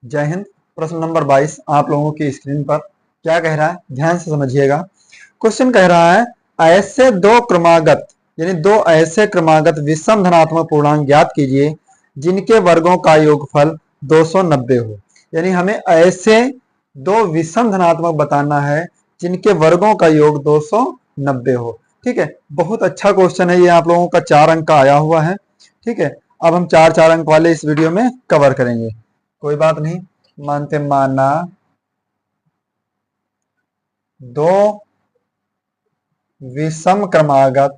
जय हिंद। प्रश्न नंबर 22 आप लोगों की स्क्रीन पर क्या कह रहा है, ध्यान से समझिएगा। क्वेश्चन कह रहा है ऐसे दो क्रमागत यानी दो ऐसे क्रमागत विषम धनात्मक पूर्णांक ज्ञात कीजिए जिनके वर्गों का योगफल 290 हो। यानी हमें ऐसे दो विषम धनात्मक बताना है जिनके वर्गों का योग 290 हो। ठीक है, बहुत अच्छा क्वेश्चन है ये, आप लोगों का 4 अंक का आया हुआ है। ठीक है, अब हम 4 अंक वाले इस वीडियो में कवर करेंगे, कोई बात नहीं। मानते माना दो विषम क्रमागत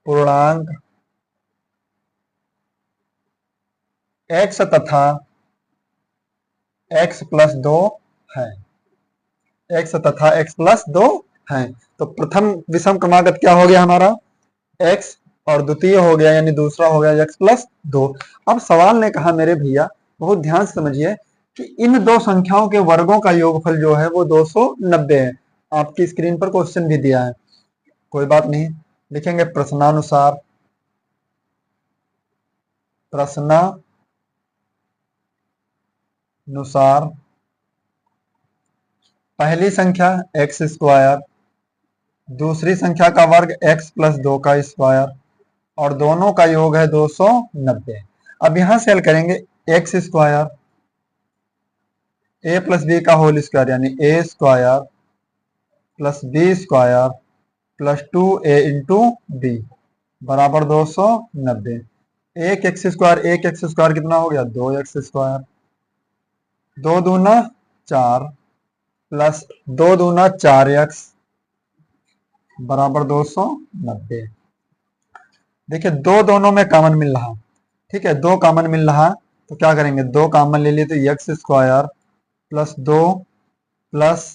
पूर्णांक x तथा x प्लस 2 है। x तथा x प्लस 2 है। तो प्रथम विषम क्रमागत क्या हो गया हमारा, x, और द्वितीय हो गया यानी दूसरा हो गया x प्लस 2। अब सवाल ने कहा मेरे भैया, बहुत ध्यान से समझिए कि इन दो संख्याओं के वर्गों का योगफल जो है वो 290 है। आपकी स्क्रीन पर क्वेश्चन भी दिया है, कोई बात नहीं, लिखेंगे प्रश्नानुसार पहली संख्या एक्स स्क्वायर, दूसरी संख्या का वर्ग x प्लस 2 का स्क्वायर, और दोनों का योग है 290। अब यहां से हल करेंगे x square a plus b का होल स्क्वायर यानी a square plus b square plus 2a into b बराबर 290। एक एक्स स्क्वायर कितना हो गया, 2x स्क्वायर, 2 दूना 4 प्लस 2 दूना 4x बराबर 290। देखिए दो दोनों में कॉमन मिल रहा, ठीक है, दो कॉमन मिल रहा तो क्या करेंगे, दो कॉमन ले लिए तो x square plus 2 plus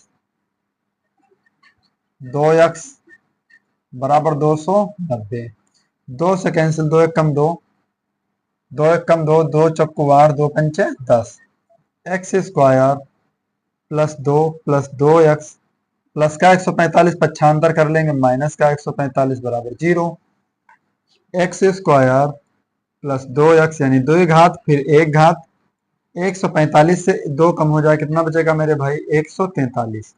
2x बराबर 290। 2 से कैंसिल, 2 एक कम 2, 2 एक कम 2, 2 चक्कू 8, 2 पंचे 10, x square plus 2 plus 2x plus का 145 पक्षांतर कर लेंगे माइनस का 145 बराबर 0। एक्स स्क्वायर प्लस 2x यानी 2 घात फिर 1 घात, 145 से 2 कम हो जाए कितना बचेगा मेरे भाई, 143।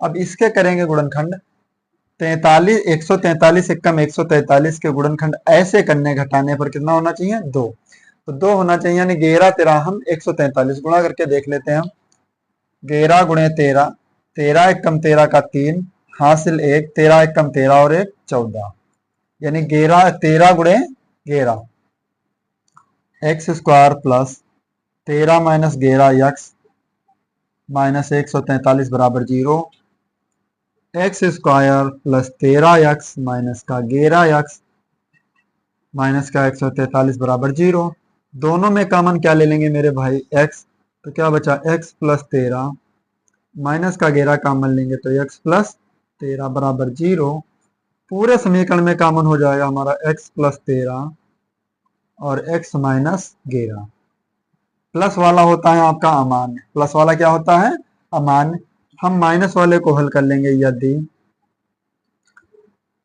अब इसके करेंगे गुणनखंड, 43, 143 से कम 143 के गुणनखंड ऐसे करने घटाने पर कितना होना चाहिए, 2। तो 2 होना चाहिए यानी 11 13 हम 143 गुणा करके देख लेते हैं हम। 11 गुणे 13, 13 एक कम 13 का 3 हासिल 1, 13 एक कम 13 और 1 14 यानी 13 गुणे 11 x square plus 13 minus 11 x minus 143 बराबर 0। X square plus 13x minus का 11x माइनस का 143 बराबर 0। दोनों में कॉमन क्या ले लेंगे मेरे भाई, x, तो क्या बचा x प्लस 13 माइनस का 11 कॉमन लेंगे तो x प्लस 13 बराबर 0। पूरे समीकरण में कॉमन हो जाएगा हमारा x प्लस 13 और x माइनस 11। प्लस वाला होता है आपका अमान्य, प्लस वाला क्या होता है, अमान्य। हम माइनस वाले को हल कर लेंगे, यदि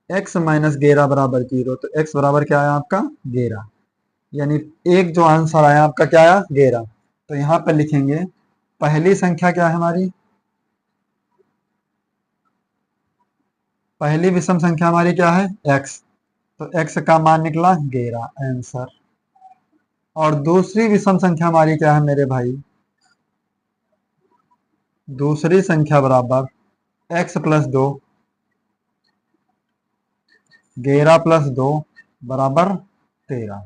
x माइनस 11 बराबर 0 तो x बराबर क्या आया आपका 11, यानी एक जो आंसर आया आपका क्या आया 11। तो यहां पर लिखेंगे पहली संख्या क्या है हमारी, पहली विषम संख्या हमारी क्या है x, तो x का मान निकला 11 आंसर। और दूसरी विषम संख्या हमारी क्या है मेरे भाई, दूसरी संख्या बराबर x प्लस 2, 11 प्लस 2 बराबर 13।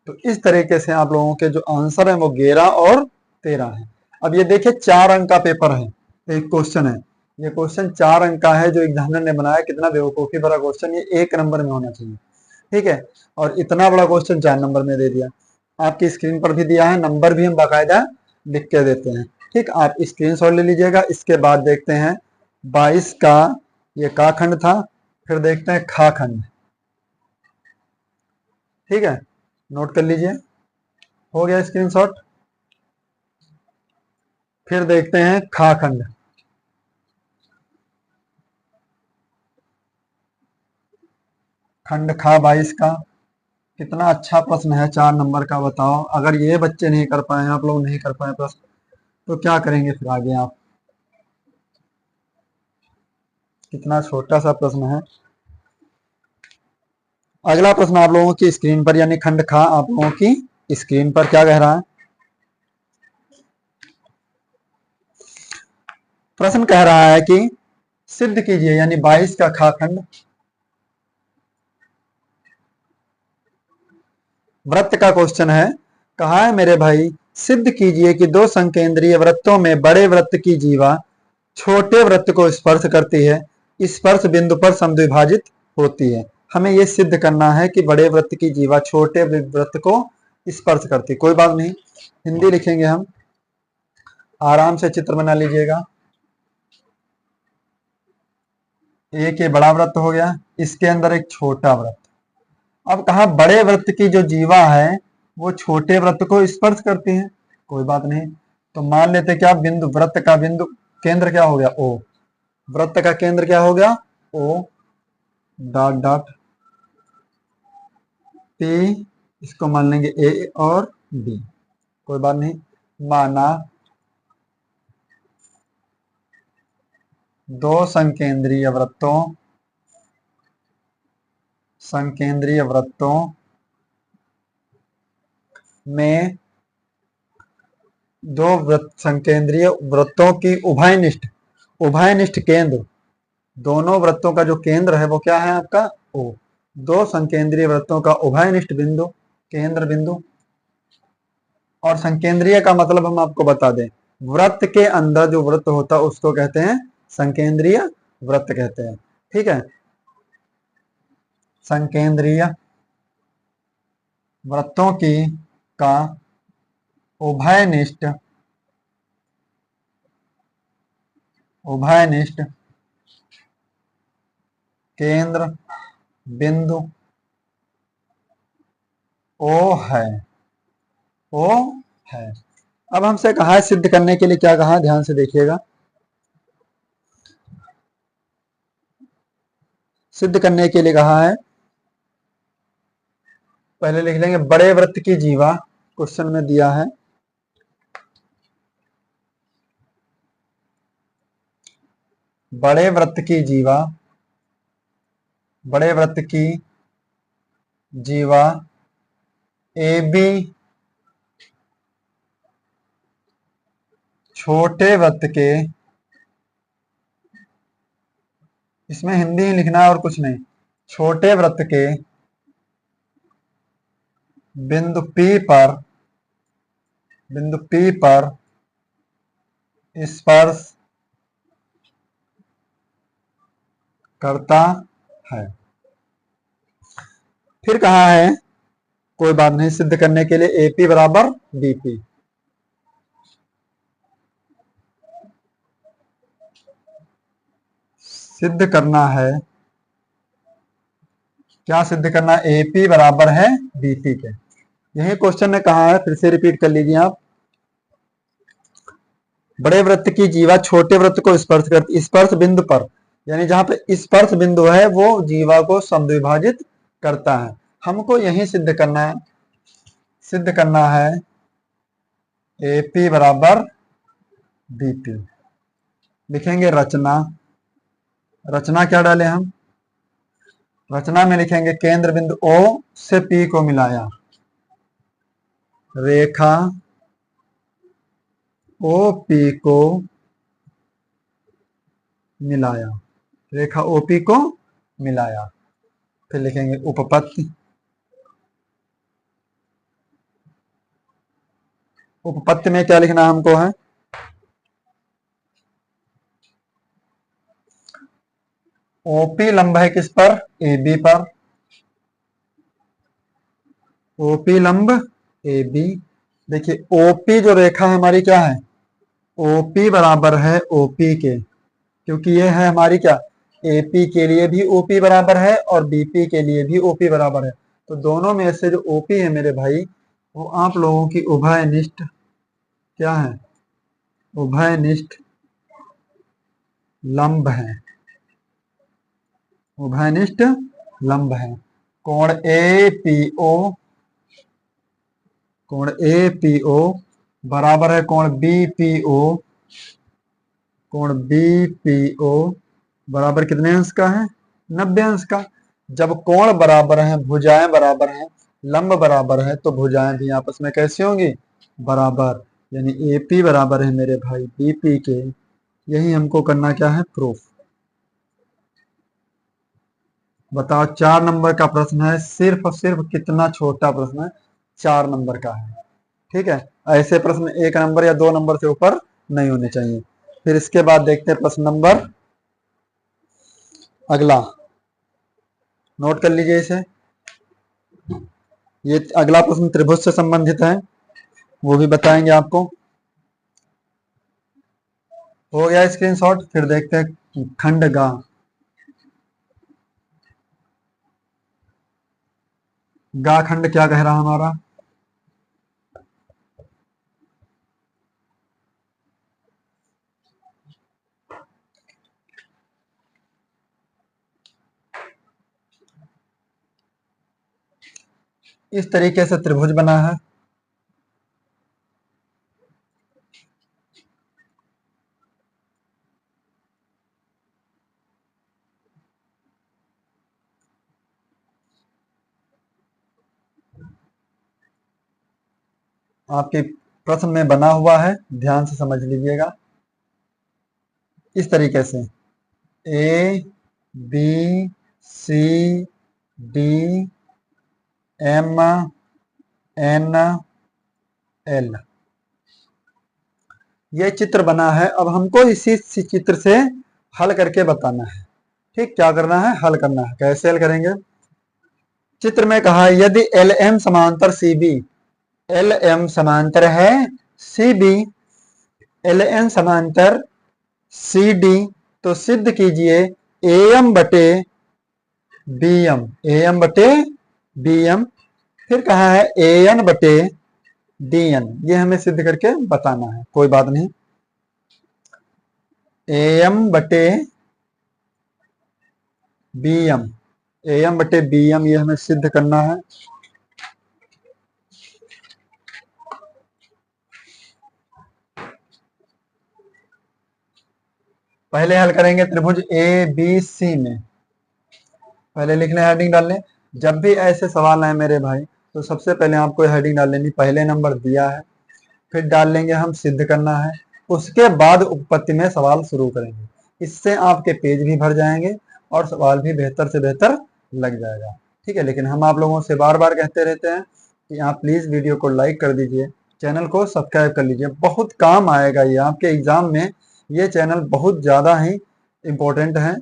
तो इस तरीके से आप लोगों के जो आंसर है वो 11 और 13 है। अब ये देखिए 4 अंक का पेपर है, एक क्वेश्चन है, ये क्वेश्चन 4 अंक का है जो एग्जामिनर ने बनाया। कितना बेवकूफी भरा क्वेश्चन, ये 1 नंबर में होना चाहिए, ठीक है, और इतना बड़ा क्वेश्चन 4 नंबर में दे दिया। आपकी स्क्रीन पर भी दिया है, नंबर भी हम बाकायदा लिख के देते हैं। ठीक, आप स्क्रीनशॉट ले लीजिएगा। इसके बाद देखते हैं 22 का, ये का खंड था, फिर देखते हैं खा खंड। ठीक है, नोट कर लीजिए, हो गया स्क्रीनशॉट। फिर देखते हैं खा खंड। खंड खा 22 का। कितना अच्छा प्रश्न है, 4 नंबर का। बताओ, अगर ये बच्चे नहीं कर पाए, आप लोग नहीं कर पाए प्रश्न, तो क्या करेंगे फिर आगे आप। कितना छोटा सा प्रश्न है। अगला प्रश्न आप लोगों की स्क्रीन पर, यानी खंड खा आप लोगों की स्क्रीन पर क्या कह रहा है। प्रश्न कह रहा है कि सिद्ध कीजिए, यानी 22 का खा खंड। वृत्त का क्वेश्चन है। कहा है मेरे भाई, सिद्ध कीजिए कि दो संकेंद्रीय वृत्तों में बड़े वृत्त की जीवा छोटे वृत्त को स्पर्श करती है, स्पर्श बिंदु पर समद्विभाजित होती है। हमें यह सिद्ध करना है कि बड़े वृत्त की जीवा छोटे वृत्त को स्पर्श करती। कोई बात नहीं, हिंदी लिखेंगे हम, आराम से चित्र बना लीजिएगा। एक ये बड़ा वृत्त हो गया, इसके अंदर एक छोटा वृत्त। अब कहा बड़े वृत्त की जो जीवा है वो छोटे वृत्त को स्पर्श करती है। कोई बात नहीं, तो मान लेते क्या, बिंदु, वृत्त का बिंदु केंद्र क्या हो गया, ओ। वृत्त का केंद्र क्या हो गया, ओ डॉट डॉट पी, इसको मान लेंगे ए और बी। कोई बात नहीं, माना दो संकेंद्रीय वृत्तों में दो संकेंद्रीय वृत्तों की उभयनिष्ठ केंद्र, दोनों वृत्तों का जो केंद्र है वो क्या है आपका, ओ। दो संकेंद्रीय वृत्तों का उभयनिष्ठ बिंदु, केंद्र बिंदु। और संकेंद्रीय का मतलब हम आपको बता दें, वृत्त के अंदर जो वृत्त होता है उसको कहते हैं संकेंद्रीय वृत्त कहते हैं। ठीक है, संकेंद्रीय वृत्तों की का उभयनिष्ठ केंद्र बिंदु ओ है, ओ है। अब हमसे कहा है सिद्ध करने के लिए, क्या कहा, ध्यान से देखिएगा। सिद्ध करने के लिए कहा है, पहले लिख लेंगे बड़े वृत्त की जीवा, क्वेश्चन में दिया है बड़े वृत्त की जीवा ए बी छोटे वृत्त के, इसमें हिंदी ही लिखना है और कुछ नहीं, छोटे वृत्त के बिंदु P पर स्पर्श करता है। फिर कहा है, कोई बात नहीं, सिद्ध करने के लिए AP बराबर BP। सिद्ध करना है, क्या सिद्ध करना है, AP बराबर है BP के। यही क्वेश्चन ने कहा है, फिर से रिपीट कर लीजिए आप। बड़े वृत्त की जीवा छोटे वृत्त को स्पर्श करती, स्पर्श बिंदु पर, यानी जहां पे स्पर्श बिंदु है वो जीवा को समद्विभाजित करता है। हमको यही सिद्ध करना है AP बराबर BP। लिखेंगे रचना क्या डाले हम, रचना में लिखेंगे केंद्र बिंदु O से P को मिलाया, रेखा OP को मिलाया, रेखा OP को मिलाया। फिर लिखेंगे उपपत्ति में क्या लिखना हमको है, OP लंब है किस पर, AB पर, OP लंब AB। देखिए OP जो रेखा है हमारी क्या है, OP बराबर है OP के, क्योंकि ये है हमारी क्या, AP के लिए भी OP बराबर है और BP के लिए भी OP बराबर है। तो दोनों में से जो OP है मेरे भाई, वो आप लोगों की उभयनिष्ठ क्या है, उभयनिष्ठ लंब है, उभयनिष्ठ लंब है। कोण ए पी ओ, कोण ए पी ओ बराबर है कोण बी पी ओ, कोण बी पी ओ बराबर कितने अंश का है? 90 अंश का। जब कोण बराबर है, भुजाएं बराबर हैं, लंब बराबर है, तो भुजाएं भी आपस में कैसी होंगी? बराबर। यानी एपी बराबर है मेरे भाई बीपी के। यही हमको करना क्या है? प्रूफ। बताओ 4 नंबर का प्रश्न है, सिर्फ और सिर्फ कितना छोटा प्रश्न है, 4 नंबर का है। ठीक है, ऐसे प्रश्न 1 नंबर या 2 नंबर से ऊपर नहीं होने चाहिए। फिर इसके बाद देखते हैं प्रश्न नंबर अगला, नोट कर लीजिए इसे। ये अगला प्रश्न त्रिभुज से संबंधित है, वो भी बताएंगे आपको। हो गया स्क्रीनशॉट। फिर देखते हैं खंड गा। गा खंड क्या कह रहा हमारा? इस तरीके से त्रिभुज बना है। आपके प्रश्न में बना हुआ है, ध्यान से समझ लीजिएगा। इस तरीके से A B C D M N L, ये चित्र बना है। अब हमको इसी चित्र से हल करके बताना है। ठीक, क्या करना है? हल करना है। कैसे हल करेंगे? चित्र में कहा यदि एल एम समांतर सी बी, एल एम समांतर है सी बी, एल एन समांतर सी डी, तो सिद्ध कीजिए ए एम बटे बी एम, ए एम बटे बी एम। फिर कहा है ए एन बटे डी एन, ये हमें सिद्ध करके बताना है। कोई बात नहीं, ए एम बटे बी एम, ए एम बटे बी एम, ये हमें सिद्ध करना है। पहले हल करेंगे त्रिभुज ए बी सी में। पहले लिख लें, हेडिंग डाल लें। जब भी ऐसे सवाल आए मेरे भाई, तो सबसे पहले आपको हेडिंग डाल लेनी। पहले नंबर दिया है, फिर डाल लेंगे हम सिद्ध करना है, उसके बाद उत्पत्ति में सवाल शुरू करेंगे। इससे आपके पेज भी भर जाएंगे और सवाल भी बेहतर से बेहतर लग जाएगा। ठीक है, लेकिन हम आप लोगों से बार बार कहते रहते हैं कि आप प्लीज वीडियो को लाइक कर दीजिए, चैनल को सब्सक्राइब कर लीजिए। बहुत काम आएगा ये आपके एग्जाम में। ये चैनल बहुत ज्यादा ही इम्पोर्टेंट है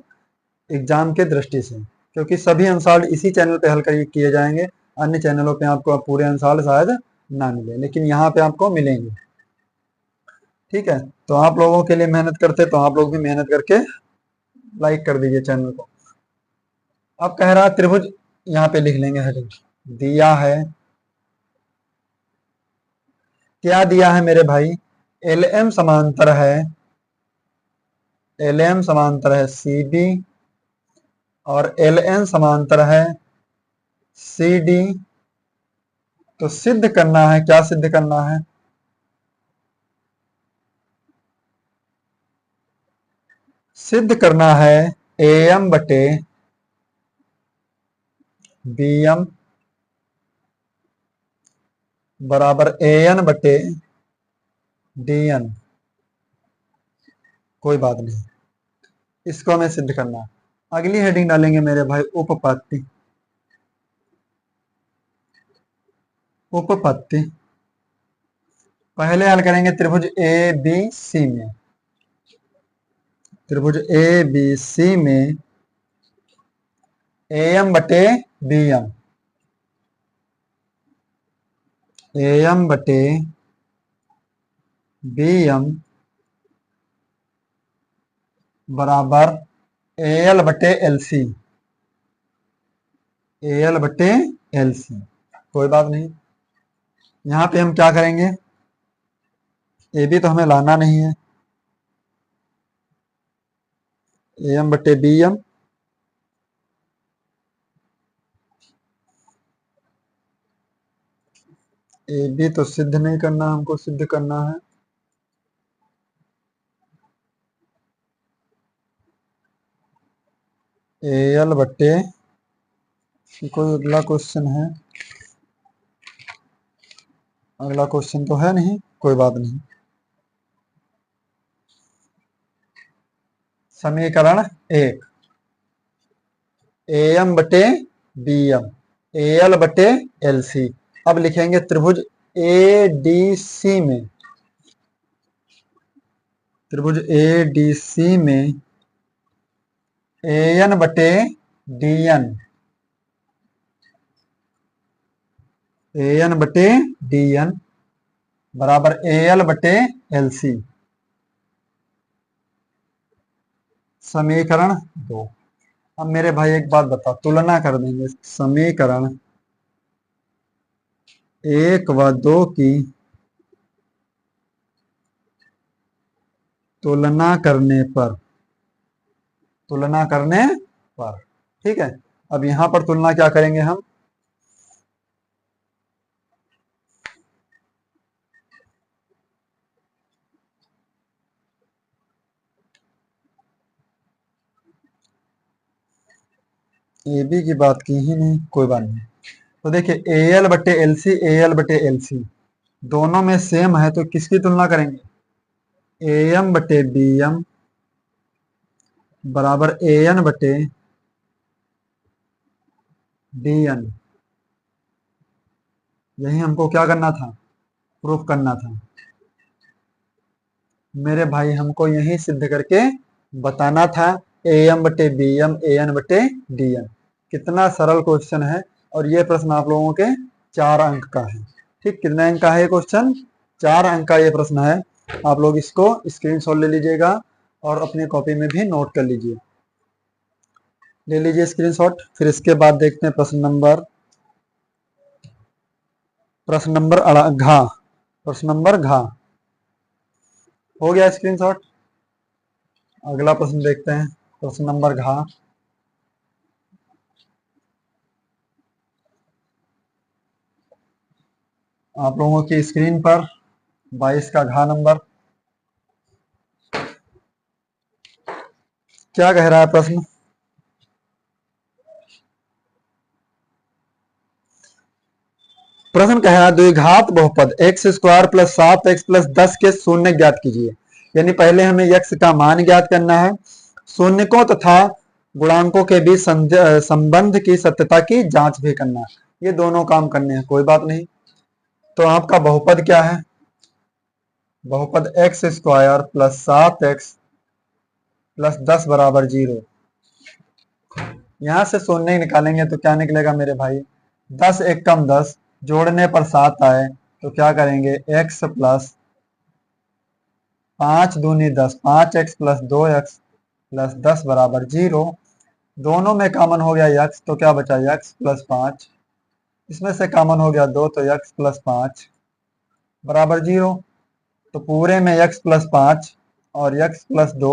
एग्जाम के दृष्टि से, क्योंकि सभी अंशाल इसी चैनल पे हल किए जाएंगे। अन्य चैनलों पे आपको पूरे अंशाल शायद ना मिले, लेकिन यहाँ पे आपको मिलेंगे। ठीक है, तो आप लोगों के लिए मेहनत करते, तो आप लोग भी मेहनत करके लाइक कर दीजिए चैनल को। अब कह रहा त्रिभुज, यहाँ पे लिख लेंगे हेडिंग। दिया है, क्या दिया है मेरे भाई? एल एम समांतर है, एल एम समांतर है सी बी, और एल एन समांतर है सी डी। तो सिद्ध करना है, क्या सिद्ध करना है? सिद्ध करना है ए एम बटे बी एम बराबर ए एन बटे डी एन। कोई बात नहीं, इसको हमें सिद्ध करना है। अगली हेडिंग डालेंगे मेरे भाई उपपत्ति। उपपत्ति पहले हल करेंगे त्रिभुज ए बी सी में। त्रिभुज ए बी सी में ए एम बटे बी एम, ए एम बटे बी एम बराबर ए एल बटे एल सी, ए एल बटे एल सी। कोई बात नहीं, यहाँ पे हम क्या करेंगे? ए बी तो हमें लाना नहीं है, ए एम बटे बी एम ए बी तो सिद्ध नहीं करना, हमको सिद्ध करना है ए एल बट्टे, कोई अगला क्वेश्चन है? अगला क्वेश्चन तो है नहीं, कोई बात नहीं। समीकरण 1, ए एम बटे बी एम, ए एल बटे एल सी। अब लिखेंगे त्रिभुज ए डी सी में, त्रिभुज ए डी सी में ए एन बटे डी एन, ए एन बटे डी एन बराबर ए एल बटे एल सी। समीकरण 2। अब मेरे भाई एक बात बता, तुलना कर देंगे समीकरण 1 व 2 की तुलना करने पर, तुलना करने पर, ठीक है। अब यहां पर तुलना क्या करेंगे हम, ए बी की बात की ही नहीं, कोई बात नहीं। तो देखिए ए एल बटे एल सी, ए एल बटे एल सी दोनों में सेम है, तो किसकी तुलना करेंगे, ए एम बटे बी एम बराबर ए एन बटे डी एन। यही हमको क्या करना था, प्रूफ करना था मेरे भाई, हमको यही सिद्ध करके बताना था ए एम बटे बी एम, ए एन बटे डी एन। कितना सरल क्वेश्चन है, और ये प्रश्न आप लोगों के 4 अंक का है। ठीक, कितने अंक का है ये क्वेश्चन, 4 अंक का ये प्रश्न है। आप लोग इसको स्क्रीनशॉट ले लीजिएगा और अपनी कॉपी में भी नोट कर लीजिए, ले लीजिए स्क्रीनशॉट। फिर इसके बाद देखते हैं प्रश्न नंबर घ, प्रश्न नंबर घ हो गया स्क्रीनशॉट। अगला प्रश्न देखते हैं, प्रश्न नंबर घ। आप लोगों की स्क्रीन पर 22 का घ नंबर क्या कह रहा है प्रश्न, प्रश्न कह रहा है द्विघात बहुपद x square plus 7x plus 10 के शून्य ज्ञात कीजिए। यानी पहले हमें x का मान ज्ञात करना है, शून्यकों तथा गुणांकों के बीच संबंध की सत्यता की जांच भी करना है। ये दोनों काम करने हैं, कोई बात नहीं। तो आपका बहुपद क्या है, बहुपद x square plus 7x plus 10 बराबर 0। यहां से शून्य निकालेंगे तो क्या निकलेगा मेरे भाई, 10 एक कम 10, जोड़ने पर 7 आए तो क्या करेंगे, x प्लस 5 दूनी 10, 5x प्लस 2x प्लस 10 बराबर 0। दोनों में कॉमन हो गया x, तो क्या बचा x प्लस 5, इसमें से कॉमन हो गया 2, तो x प्लस 5 बराबर 0। तो पूरे में x प्लस 5 और x प्लस 2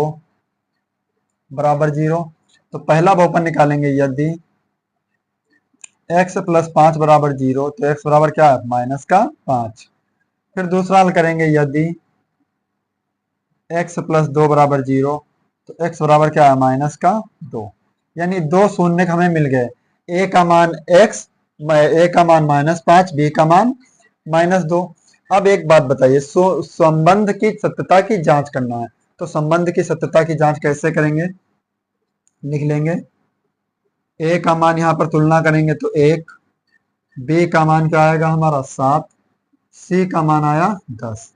बराबर 0। तो पहला बहुपद निकालेंगे, यदि x प्लस 5 बराबर 0, तो x बराबर क्या है, माइनस का 5। फिर दूसरा हल करेंगे, यदि x प्लस 2 बराबर 0, तो x बराबर क्या है, माइनस का 2। यानी दो शून्य हमें मिल गए, a का मान x, a का मान -5, b का मान -2। अब एक बात बताइए, संबंध की सत्यता की जांच करना है, तो संबंध की सत्यता की जांच कैसे करेंगे, लिख लेंगे a का मान यहां पर तुलना करेंगे तो 1, b का मान क्या आएगा हमारा 7, c का मान आया 10।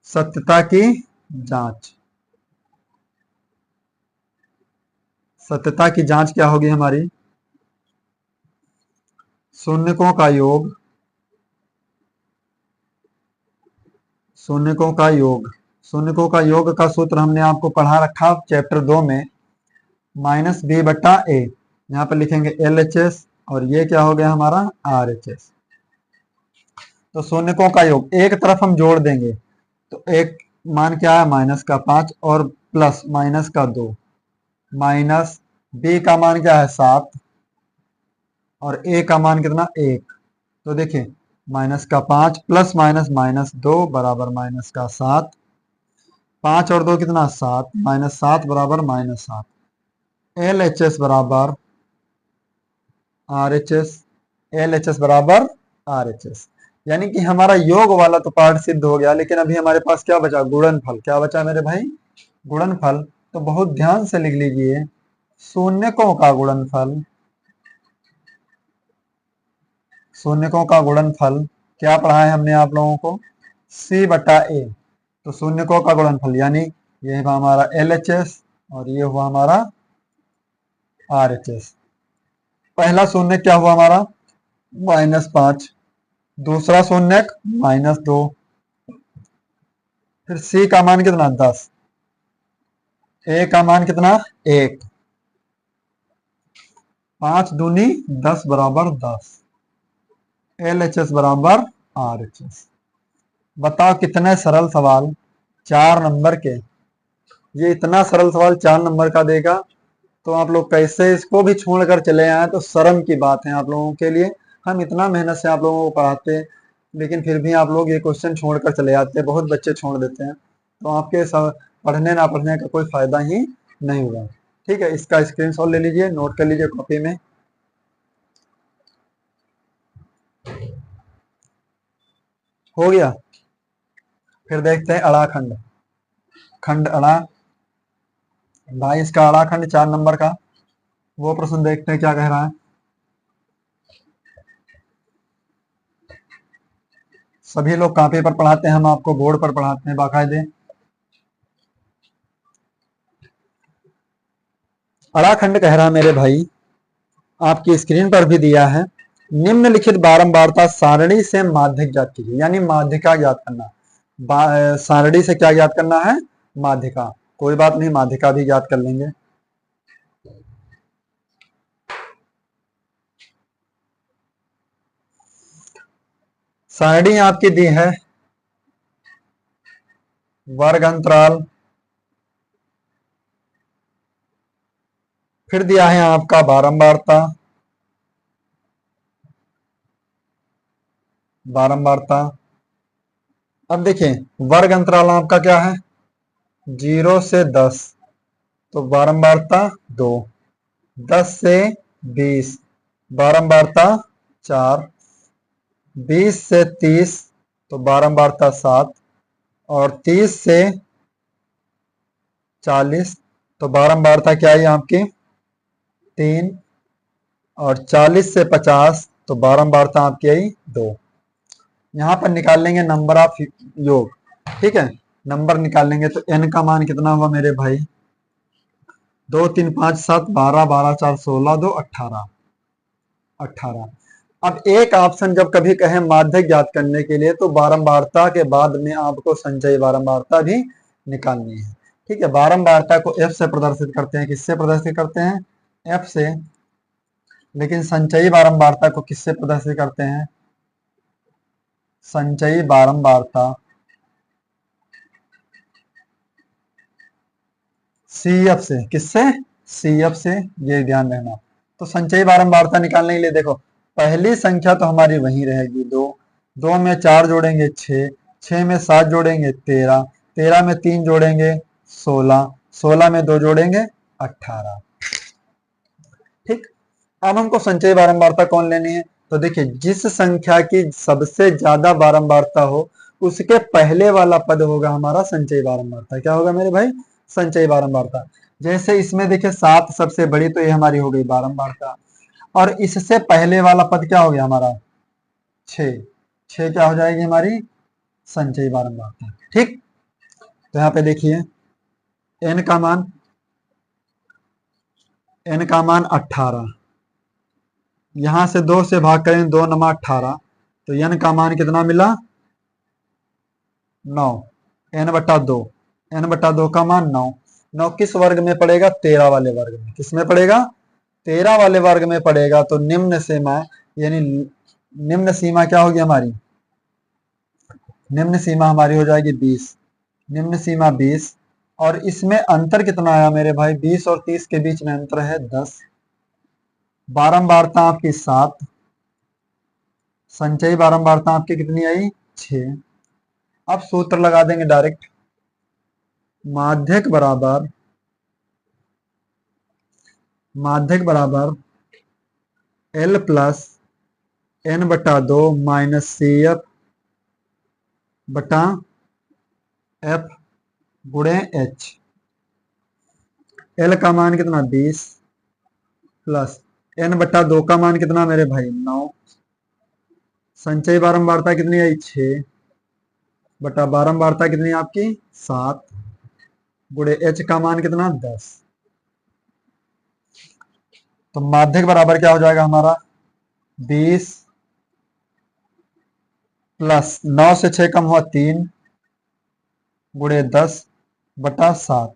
सत्यता की जांच, सत्यता की जांच क्या होगी हमारी, शून्यकों का योग, शून्यकों का योग, शून्यकों का योग का सूत्र हमने आपको पढ़ा रखा चैप्टर 2 में, माइनस बी बट्टा ए। यहाँ पर लिखेंगे LHS और ये क्या हो गया हमारा RHS। तो शून्यकों का योग एक तरफ हम जोड़ देंगे, तो एक मान क्या है, माइनस का 5 और प्लस माइनस का 2, माइनस बी का मान क्या है 7 और ए का मान कितना 1। तो देखिए माइनस का 5 प्लस माइनस माइनस 2 बराबर माइनस का 7। 5 और 2 कितना 7, माइनस 7 बराबर माइनस 7। एल एच एस बराबर R H S, L H S बराबर आर एच एस। यानी कि हमारा योग वाला तो पार्ट सिद्ध हो गया, लेकिन अभी हमारे पास क्या बचा, गुणनफल। क्या बचा मेरे भाई, गुणनफल। तो बहुत ध्यान से लिख लीजिए, शून्यकों का गुणनफल, शून्यकों का गुणनफल क्या पढ़ा है हमने आप लोगों को, सी बटा ए। तो शून्यकों का गुणनफल यानी ये हुआ हमारा एल एच एस और ये हुआ हमारा आर एच एस। पहला शून्य क्या हुआ हमारा, -5। दूसरा शून्य -2। फिर सी का मान कितना 10, ए का मान कितना 1। 5 दूनी 10 बराबर 10। एल एच एस बराबर आर एच एस। बताओ कितने सरल सवाल 4 नंबर के, ये इतना सरल सवाल 4 नंबर का देगा तो आप लोग कैसे इसको भी छोड़कर चले आए, तो शर्म की बात है आप लोगों के लिए। हम इतना मेहनत से आप लोगों को पढ़ाते हैं, लेकिन फिर भी आप लोग ये क्वेश्चन छोड़कर चले जाते हैं। बहुत बच्चे छोड़ देते हैं, तो आपके पढ़ने ना पढ़ने का कोई फायदा ही नहीं हुआ। ठीक है, इसका स्क्रीनशॉट ले लीजिए, नोट कर लीजिए कॉपी में। हो गया। फिर देखते हैं अड़ाखंड, खंड अड़ा। भाई इसका अड़ाखंड 4 नंबर का, वो प्रश्न देखते हैं क्या कह रहा है। सभी लोग कॉपी पर पढ़ाते हैं, हम आपको बोर्ड पर पढ़ाते हैं बाकायदे। अड़ाखंड कह रहा मेरे भाई, आपकी स्क्रीन पर भी दिया है, निम्नलिखित बारंबारता सारणी से माध्यक ज्ञात कीजिए। यानी माध्यिका ज्ञात करना, सारणी से क्या ज्ञात करना है, माध्यिका। कोई बात नहीं, माध्यिका भी ज्ञात कर लेंगे। सारणी आपकी दी है वर्ग अंतराल, फिर दिया है आपका बारंबारता, बारंबारता। अब देखिए वर्ग अंतराल आपका क्या है, 0 से 10, तो बारंबारता 2। 10 से 20, बारंबारता 4। 20 से 30, तो बारंबारता 7। और 30 से 40, तो बारंबारता क्या आई आपकी 3। और 40 से 50, तो बारंबारता आपकी आई 2। यहाँ पर निकाल लेंगे नंबर ऑफ योग। ठीक है, नंबर निकाल लेंगे तो n का मान कितना हुआ मेरे भाई, 2 3 5 7 12, 12 4 16, 2 18, 18। अब एक ऑप्शन जब कभी कहे माध्यक ज्ञात करने के लिए, तो बारंबारता के बाद में आपको संचयी बारंबारता भी निकालनी है। ठीक है, बारंबारता को f से प्रदर्शित करते हैं, किससे प्रदर्शित करते हैं, f से। लेकिन संचयी बारंबारता को किससे प्रदर्शित करते हैं, संचयी बारंबारता CF से। किससे, CF से, ये ध्यान रखना। तो संचयी बारंबारता निकालने के लिए देखो, पहली संख्या तो हमारी वही रहेगी 2। 2 में 4 जोड़ेंगे 6, 6 में 7 जोड़ेंगे 13, 13 में 3 जोड़ेंगे 16, 16 में 2 जोड़ेंगे 18। ठीक, अब हमको संचयी बारंबारता कौन लेनी है, तो देखिए जिस संख्या की सबसे ज्यादा बारंबारता हो, उसके पहले वाला पद होगा हमारा संचयी बारंबारता। क्या होगा मेरे भाई, संचयी बारंबारता। जैसे इसमें देखिए 7 सबसे बड़ी, तो ये हमारी हो गई बारंबारता। और इससे पहले वाला पद क्या हो गया हमारा 6, 6 क्या हो जाएगी हमारी संचयी बारंबारता। ठीक, तो यहाँ पे देखिए n का मान, n का मान 18, यहां से 2 से भाग करें, 2 नमा 18, तो n का मान कितना मिला 9। n बटा 2, n बटा 2 का मान 9। 9 किस वर्ग में पड़ेगा, 13 वाले वर्ग में। किस में पड़ेगा, 13 वाले वर्ग में पड़ेगा। तो निम्न सीमा, यानी निम्न सीमा क्या होगी हमारी, निम्न सीमा हमारी हो जाएगी 20। निम्न सीमा 20, और इसमें अंतर कितना आया मेरे भाई, 20 और 30 के बीच में अंतर है 10। बारंबारता आपकी 7, संचयी बारंबारता आपकी कितनी आई? 6। अब सूत्र लगा देंगे डायरेक्ट। माध्यक बराबर L plus N/2 minus CF बटा F गुणे H। L का मान कितना? 20 प्लस N/2 का मान कितना मेरे भाई? 9। संचयी बारंबारता कितनी आई? 6 बटा बारंबारता कितनी आपकी? 7 गुणे H का मान कितना? 10। तो माध्यक बराबर क्या हो जाएगा हमारा? 20 प्लस 9 से 6 कम हुआ 3 गुणे 10 बटा 7।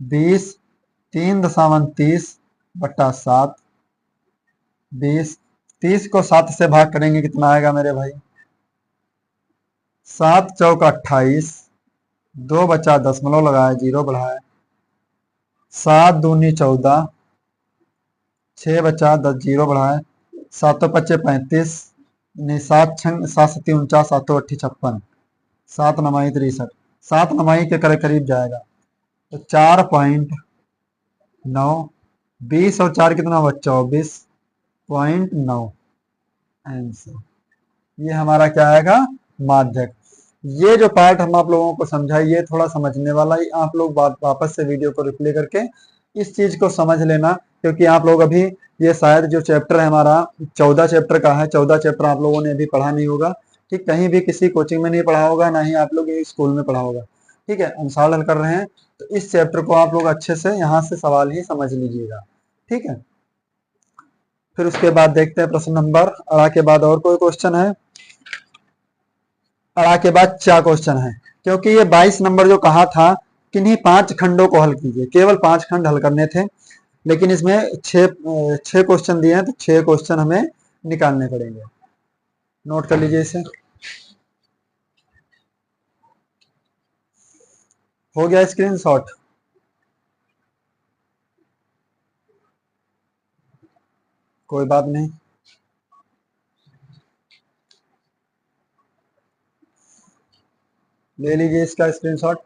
20 3.30 बटा 7। 20 30 को 7 से भाग करेंगे कितना आएगा मेरे भाई? 7 चौक 28। 2 बचा दशमलव लगाया, 0 बढ़ाया। 7 दूनी 14। 6 बचा 10, 0 बढ़ाया। 7 पच्चे 35। नहीं, 7 छंग 7 सत्ती 49, 7 अट्ठी 56। 7 नवाई 63। 7 नवाई के करीब जाएगा तो 4.9। 20 और 4 कितना हुआ? 24.9 आंसर। ये हमारा क्या आएगा? माध्यक। ये जो पार्ट हम आप लोगों को समझाए, ये थोड़ा समझने वाला ही। आप लोग वापस से वीडियो को रिप्ले करके इस चीज को समझ लेना, क्योंकि आप लोग अभी ये शायद जो चैप्टर है हमारा 14 चैप्टर का है, 14 चैप्टर आप लोगों ने अभी पढ़ा नहीं होगा। ठीक, कहीं भी किसी कोचिंग में नहीं पढ़ा होगा, ना ही आप लोग स्कूल में पढ़ा होगा। ठीक है, हम सवाल हल कर रहे हैं तो इस चैप्टर को आप लोग अच्छे से यहाँ से सवाल ही समझ लीजिएगा। ठीक है, फिर उसके बाद देखते हैं प्रश्न नंबर। अड़ा के बाद और कोई क्वेश्चन है? अड़ा के बाद क्या क्वेश्चन है? क्योंकि ये 22 नंबर जो कहा था किन्हीं 5 खंडों को हल कीजिए, केवल 5 खंड हल करने थे, लेकिन इसमें 6 क्वेश्चन दिए हैं तो 6 क्वेश्चन हमें निकालने पड़ेंगे। नोट कर लीजिए इसे। हो गया स्क्रीनशॉट? कोई बात नहीं, ले लीजिए इसका स्क्रीनशॉट।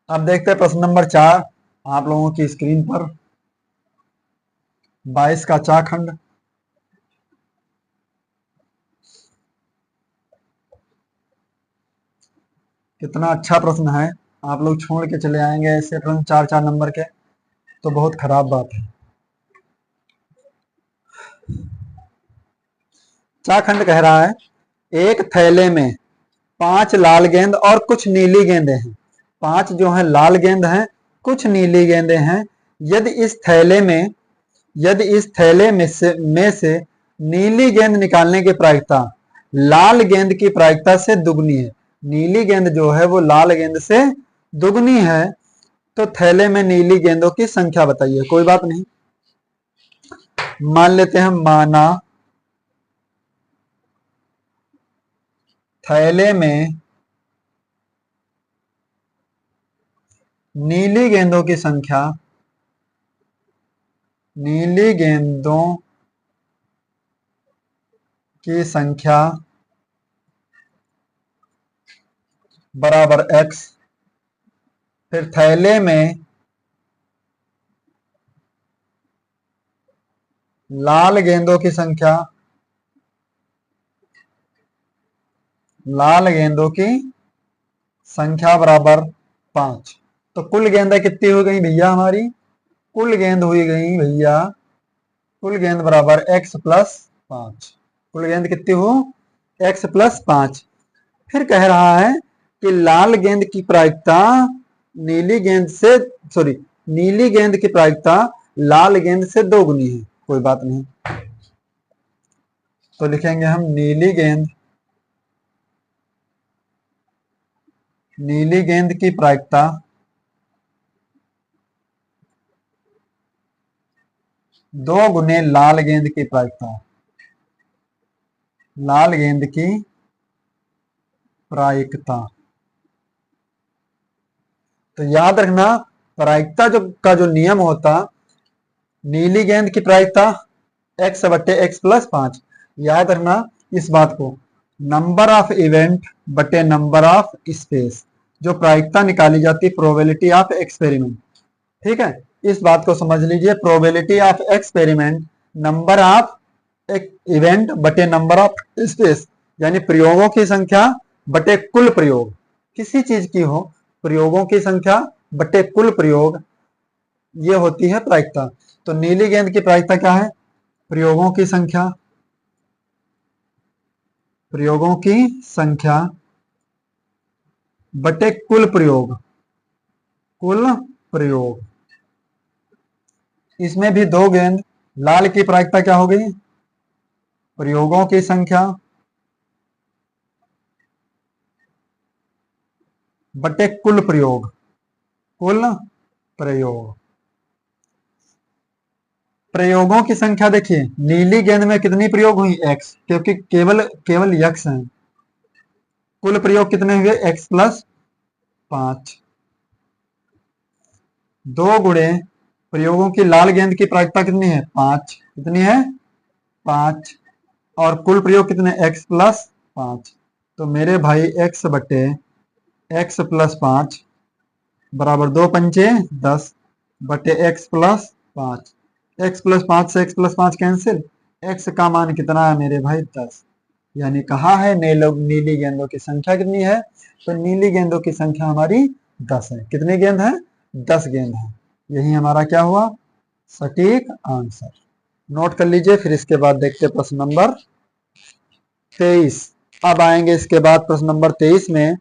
अब देखते हैं प्रश्न नंबर 4 आप लोगों की स्क्रीन पर। 22 का चा खंड। कितना अच्छा प्रश्न है। आप लोग छोड़ के चले आएंगे ऐसे प्रश्न 4-4 नंबर के, तो बहुत खराब बात है। चा खंड कह रहा है, एक थैले में 5 लाल गेंद और कुछ नीली गेंदें हैं। 5 जो है लाल गेंद हैं, कुछ नीली गेंदें हैं। यदि इस थैले में से नीली गेंद निकालने की प्रायिकता लाल गेंद की प्रायिकता से दुगनी है। नीली गेंद जो है वो लाल गेंद से दुगनी है, तो थैले में नीली गेंदों की संख्या बताइए। कोई बात नहीं, मान लेते हैं। माना थैले में नीली गेंदों की संख्या बराबर x। फिर थैले में लाल गेंदों की संख्या बराबर 5। तो कुल गेंदें कितनी हो गई भैया हमारी? कुल गेंद हुई गई भैया, कुल गेंद बराबर x प्लस 5। कुल गेंद कितनी हो? x plus 5। फिर कह रहा है कि लाल गेंद की प्रायिकता नीली गेंद से नीली गेंद की प्रायिकता लाल गेंद से दोगुनी है। कोई बात नहीं, तो लिखेंगे हम नीली गेंद की प्रायिकता दो गुने लाल गेंद की प्रायिकता। लाल गेंद की प्रायिकता, तो याद रखना प्रायिकता का जो नियम होता नीली गेंद की प्रायिकता x बटे x प्लस 5। याद रखना इस बात को, नंबर ऑफ इवेंट बटे नंबर ऑफ स्पेस, जो प्रायिकता निकाली जाती है प्रोबेबिलिटी ऑफ एक्सपेरिमेंट। ठीक है, इस बात को समझ लीजिए, probability of experiment number of event बटे नंबर ऑफ स्पेस, यानी प्रयोगों की संख्या बटे कुल प्रयोग, किसी चीज की हो, प्रयोगों की संख्या बटे कुल प्रयोग, ये होती है प्रायिकता। तो नीली गेंद की प्रायिकता क्या है? प्रयोगों की संख्या, प्रयोगों की संख्या बटे कुल प्रयोग, कुल प्रयोग। इसमें भी दो गेंद, लाल की प्रायिकता क्या हो गई? प्रयोगों की संख्या बटे कुल प्रयोग, कुल प्रयोग। प्रयोगों की संख्या देखिए, नीली गेंद में कितनी प्रयोग हुई? x, क्योंकि केवल केवल x है। कुल प्रयोग कितने हुए? x plus 5। दो गुणे प्रयोगों की लाल गेंद की प्रायिकता कितनी है? 5। कितनी है? 5। और कुल प्रयोग कितने? x plus 5। तो मेरे भाई x बटे x प्लस 5 बराबर 2 पंचे 10 बटे x प्लस 5। x प्लस 5 से x प्लस 5 कैंसिल, x का मान कितना है मेरे भाई? 10। यानी कहा है नीली गेंदों की संख्या कितनी है? तो नीली गेंदों की संख्या हमारी 10 है। कितनी गेंद है? 10 गेंद है। यही हमारा क्या हुआ? सटीक आंसर। नोट कर लीजिए। फिर इसके बाद देखते प्रश्न नंबर 23। अब आएंगे इसके बाद प्रश्न नंबर 23 में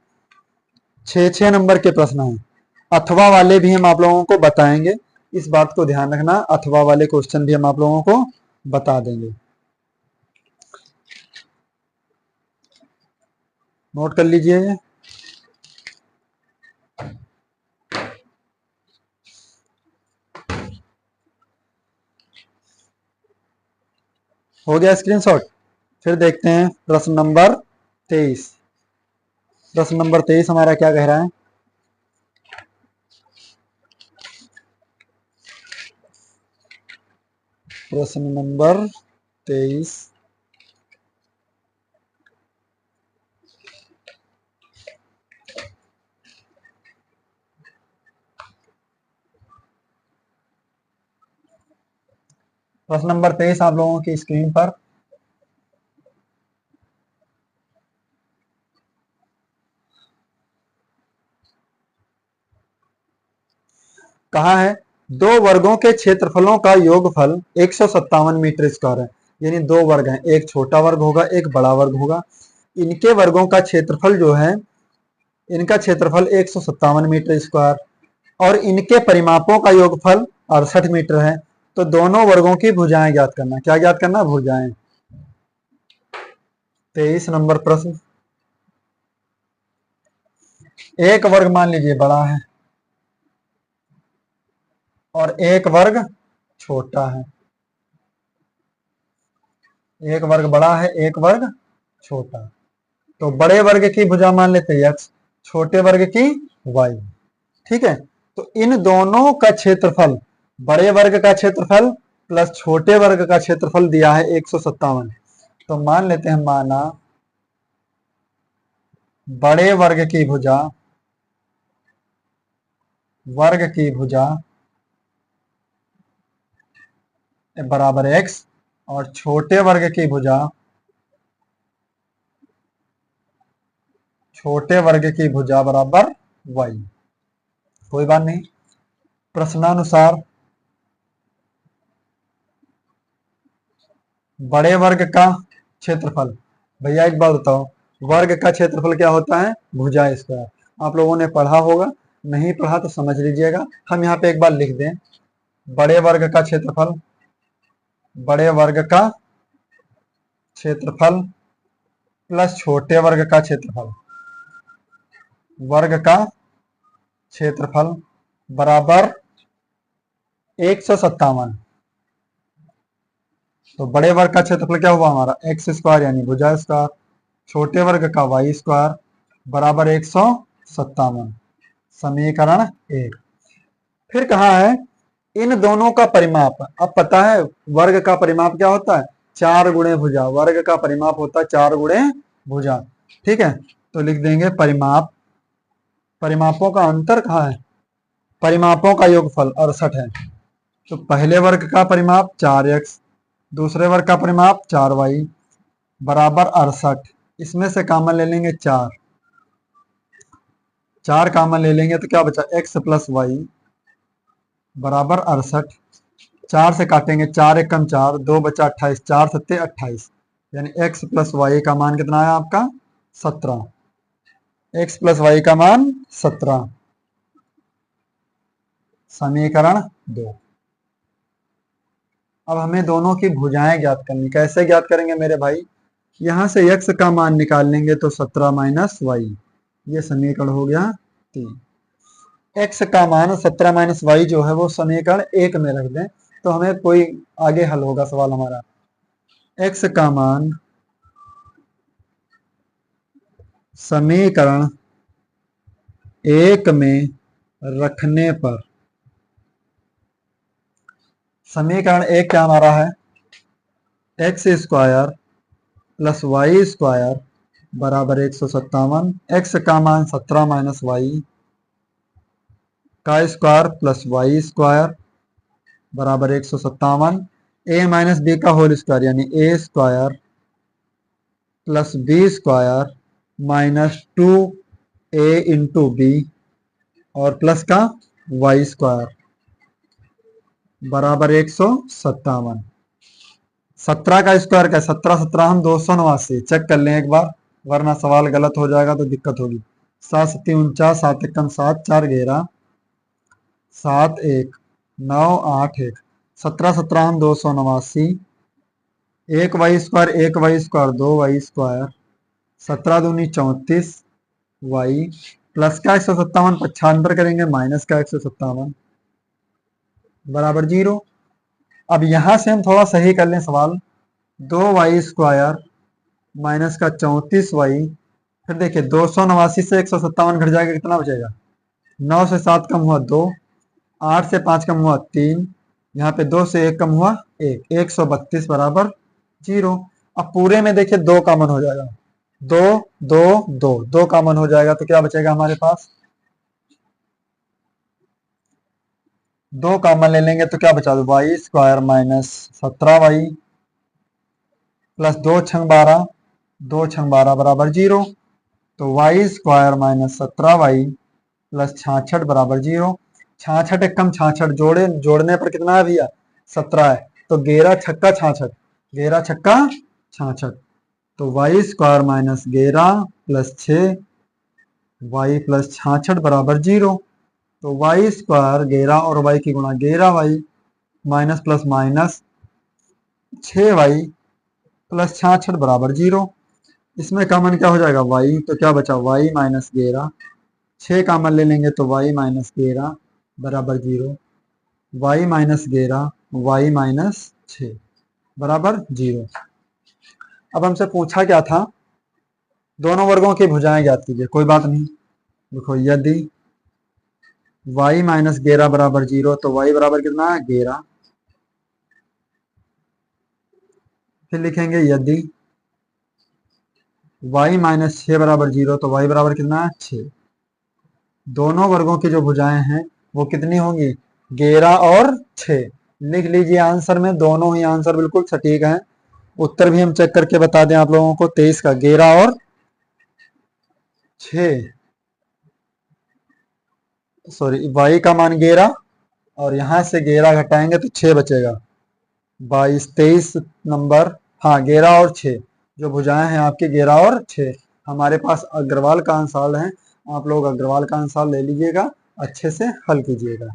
6 नंबर के प्रश्न हैं। अथवा वाले भी हम आप लोगों को बताएंगे, इस बात को ध्यान रखना, अथवा वाले क्वेश्चन भी हम आप लोगों को बता देंगे। नोट कर लीजिए। हो गया स्क्रीनशॉट। फिर देखते हैं प्रश्न नंबर 23। प्रश्न नंबर 23 हमारा क्या कह रहा है? प्रश्न नंबर 23, प्रश्न नंबर 23 आप लोगों की स्क्रीन पर। कहा है दो वर्गों के क्षेत्रफलों का योगफल 157 मीटर स्क्वायर है। यानी दो वर्ग हैं, एक छोटा वर्ग होगा, एक बड़ा वर्ग होगा। इनके वर्गों का क्षेत्रफल जो है, इनका क्षेत्रफल 157 मीटर स्क्वायर और इनके परिमापों का योगफल 68 मीटर है। तो दोनों वर्गों की भुजाएं ज्ञात करना। क्या ज्ञात करना? भुजाएं। 23 नंबर प्रश्न। एक वर्ग मान लीजिए बड़ा है और एक वर्ग छोटा है। एक वर्ग बड़ा है, एक वर्ग छोटा। तो बड़े वर्ग की भुजा मान लेते हैं x, छोटे वर्ग की y। ठीक है, तो इन दोनों का क्षेत्रफल, बड़े वर्ग का क्षेत्रफल प्लस छोटे वर्ग का क्षेत्रफल दिया है 157। तो मान लेते हैं, माना बड़े वर्ग की भुजा, वर्ग की भुजा बराबर x और छोटे वर्ग की भुजा, छोटे वर्ग की भुजा बराबर y। कोई बात नहीं। प्रश्नानुसार बड़े वर्ग का क्षेत्रफल, भैया एक बात बताओ, वर्ग का क्षेत्रफल क्या होता है? भुजा स्क्वायर। आप लोगों ने पढ़ा होगा, नहीं पढ़ा तो समझ लीजिएगा। हम यहाँ पे एक बार लिख दें, बड़े वर्ग का क्षेत्रफल, बड़े वर्ग का क्षेत्रफल प्लस छोटे वर्ग का क्षेत्रफल, वर्ग का क्षेत्रफल बराबर 157। तो बड़े वर्ग का क्षेत्रफल क्या हुआ हमारा? एक्स स्क्वायर यानी भुजा स्क्वायर, छोटे वर्ग का वाई स्क्वायर बराबर 157। समीकरण 1। फिर कहा है इन दोनों का परिमाप, अब पता है वर्ग का परिमाप क्या होता है, 4 गुणे भुजा, वर्ग का परिमाप होता है 4 गुणे भुजा। ठीक है, तो लिख देंगे परिमाप, परिमापों का अंतर कहाँ है, परिमापों का योगफल 68 है। तो पहले वर्ग का परिमाप 4x, दूसरे वर्ग का परिमाप 4y बराबर 68। इसमें से कॉमन ले लेंगे 4, 4 कॉमन ले लेंगे तो क्या बचा, x प्लस वाई बराबर 68। 4 से काटेंगे, 4 एकम 4, 2 बचा 28, 4 सत्ते 28, यानी x प्लस वाई का मान कितना है आपका 17, x प्लस वाई का मान 17, समीकरण 2। अब हमें दोनों की भुजाएं ज्ञात करनी, कैसे ज्ञात करेंगे मेरे भाई, यहां से x का मान निकाल लेंगे तो 17 माइनस वाई, ये समीकरण हो गया 3। x का मान 17 माइनस वाई जो है वो समीकरण 1 में रख दें तो हमें कोई आगे हल होगा सवाल हमारा। x का मान समीकरण 1 में रखने पर, समीकरण 1 क्या हमारा है, x square plus y square बराबर 157, एक्स का मान 17 माइनस वाई का स्क्वायर प्लस वाई स्क्वायर बराबर 157, ए माइनस बी का होल स्क्वायर यानी a square plus b square minus 2a into b और प्लस का वाई स्क्वायर बराबर 157। 17 का स्क्वायर क्या, 17 17 हम 289, चेक कर लें एक बार वरना सवाल गलत हो जाएगा तो दिक्कत होगी। 7 सत्ती 49, 7 एकम 7, 4 11, 7 1 9 8 1, 17 17 हम 289, 1 y square 1 y square 2 y square, 17 दूनी 34 वाई प्लस का 157 पक्षांतर करेंगे माइनस का 157 बराबर 0। अब यहां से हम थोड़ा सही कर लें सवाल, 2 वाई स्क्वायर माइनस का 34 वाई, फिर देखिए 289 से 157 घट जाएगा, कितना बचेगा, 9 से 7 कम हुआ 2, 8 से 5 कम हुआ 3, यहाँ पे 2 से 1 कम हुआ 1, 132 बराबर 0। अब पूरे में देखिए 2 कॉमन हो जाएगा, 2 2 2 2 कॉमन हो जाएगा तो क्या बचेगा हमारे पास, 2 कॉमन ले लेंगे तो क्या बचा, y square minus 17 y plus 2 छंग 12, 2 छंग 12 बराबर 0। तो y square minus 17 y plus 66 बराबर 0। 66 एक कम 66 जोड़ने पर कितना है भैया 17 है, तो 11 छक्का 66, 11 छक्का 66, तो y square minus 11 plus 6 y plus 66 बराबर 0। तो वाई स्क्वायर 11 और वाई की गुणा 11 y minus plus minus 6 y plus 66 बराबर 0। इसमें कॉमन क्या हो जाएगा y, तो क्या बचा y माइनस 11, 6 कॉमन ले लेंगे तो y माइनस 11 बराबर 0, y माइनस 11 y माइनस 6 बराबर 0। अब हमसे पूछा क्या था, दोनों वर्गों की भुजाएं ज्ञात कीजिए, कोई बात नहीं, देखो यदि y माइनस 11 बराबर 0 तो y बराबर कितना है 11, फिर लिखेंगे यदि y माइनस 6 बराबर 0 तो y बराबर कितना है 6। दोनों वर्गों की जो भुजाएं हैं वो कितनी होंगी 11 और 6। लिख लीजिए आंसर में, दोनों ही आंसर बिल्कुल सटीक हैं। उत्तर भी हम चेक करके बता दें आप लोगों को, 23 का 11 और 6, सॉरी y का मान 11 और यहां से 11 घटाएंगे तो 6 बचेगा, 22 23 नंबर, हाँ 11 और 6 जो भुजाएं हैं आपकी 11 और 6। हमारे पास अग्रवाल का आंसर है, आप लोग अग्रवाल का आंसर ले लीजिएगा, अच्छे से हल कीजिएगा।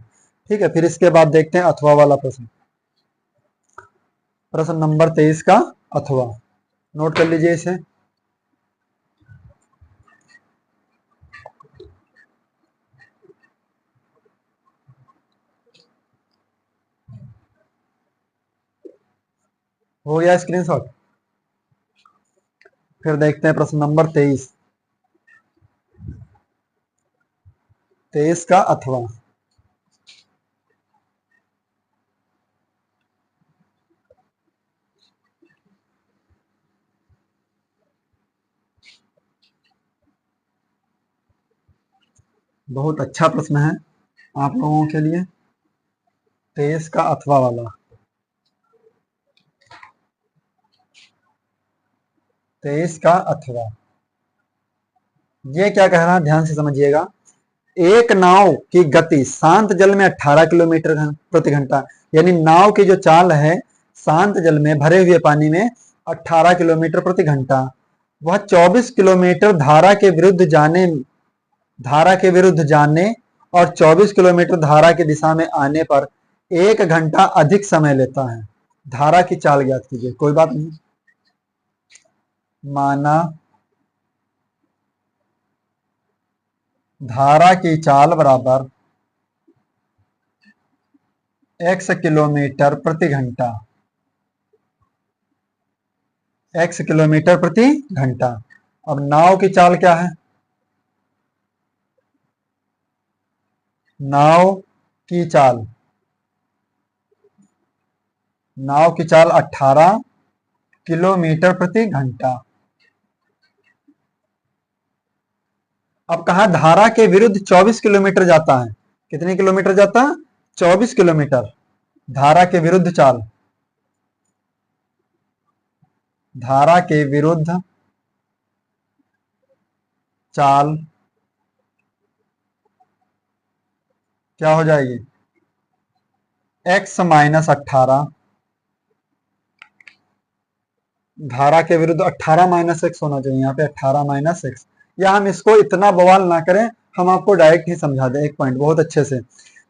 ठीक है, फिर इसके बाद देखते हैं अथवा वाला प्रश्न, प्रश्न नंबर 23 का अथवा, नोट कर लीजिए इसे। हो गया स्क्रीनशॉट, फिर देखते हैं प्रश्न नंबर 23, 23 का अथवा। बहुत अच्छा प्रश्न है आप लोगों के लिए, 23 का अथवा वाला। 23 का अथवा, ये क्या कह रहा है ध्यान से समझिएगा। एक नाव की गति शांत जल में 18 किलोमीटर प्रति घंटा, यानी नाव की जो चाल है शांत जल में भरे हुए पानी में 18 किलोमीटर प्रति घंटा, वह 24 किलोमीटर धारा के विरुद्ध जाने और 24 किलोमीटर धारा की दिशा में आने पर 1 घंटा अधिक समय लेता है। धारा की चाल ज्ञात कीजिए। कोई बात नहीं, माना धारा की चाल बराबर x किलोमीटर प्रति घंटा, x किलोमीटर प्रति घंटा। अब नाव की चाल क्या है? नाव की चाल 18 किलोमीटर प्रति घंटा। अब कहा धारा के विरुद्ध 24 किलोमीटर जाता है। कितने किलोमीटर जाता है? 24 किलोमीटर। धारा के विरुद्ध चाल, धारा के विरुद्ध चाल क्या हो जाएगी? x माइनस 18, धारा के विरुद्ध 18 माइनस एक्स होना चाहिए यहाँ पे, 18 माइनस एक्स। या हम इसको इतना बवाल ना करें, हम आपको डायरेक्ट ही समझा दें एक पॉइंट बहुत अच्छे से।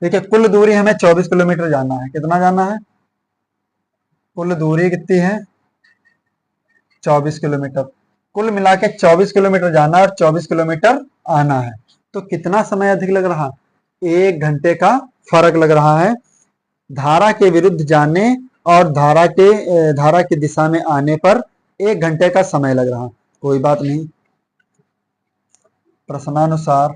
देखिए कुल दूरी हमें 24 किलोमीटर जाना है। कितना जाना है? कुल दूरी कितनी है? 24 किलोमीटर। कुल मिला के 24 किलोमीटर जाना और 24 किलोमीटर आना है। तो कितना समय अधिक लग रहा? 1 घंटे का फर्क लग रहा है। धारा के विरुद्ध जाने और धारा की दिशा में आने पर 1 घंटे का समय लग रहा। कोई बात नहीं, प्रश्नानुसार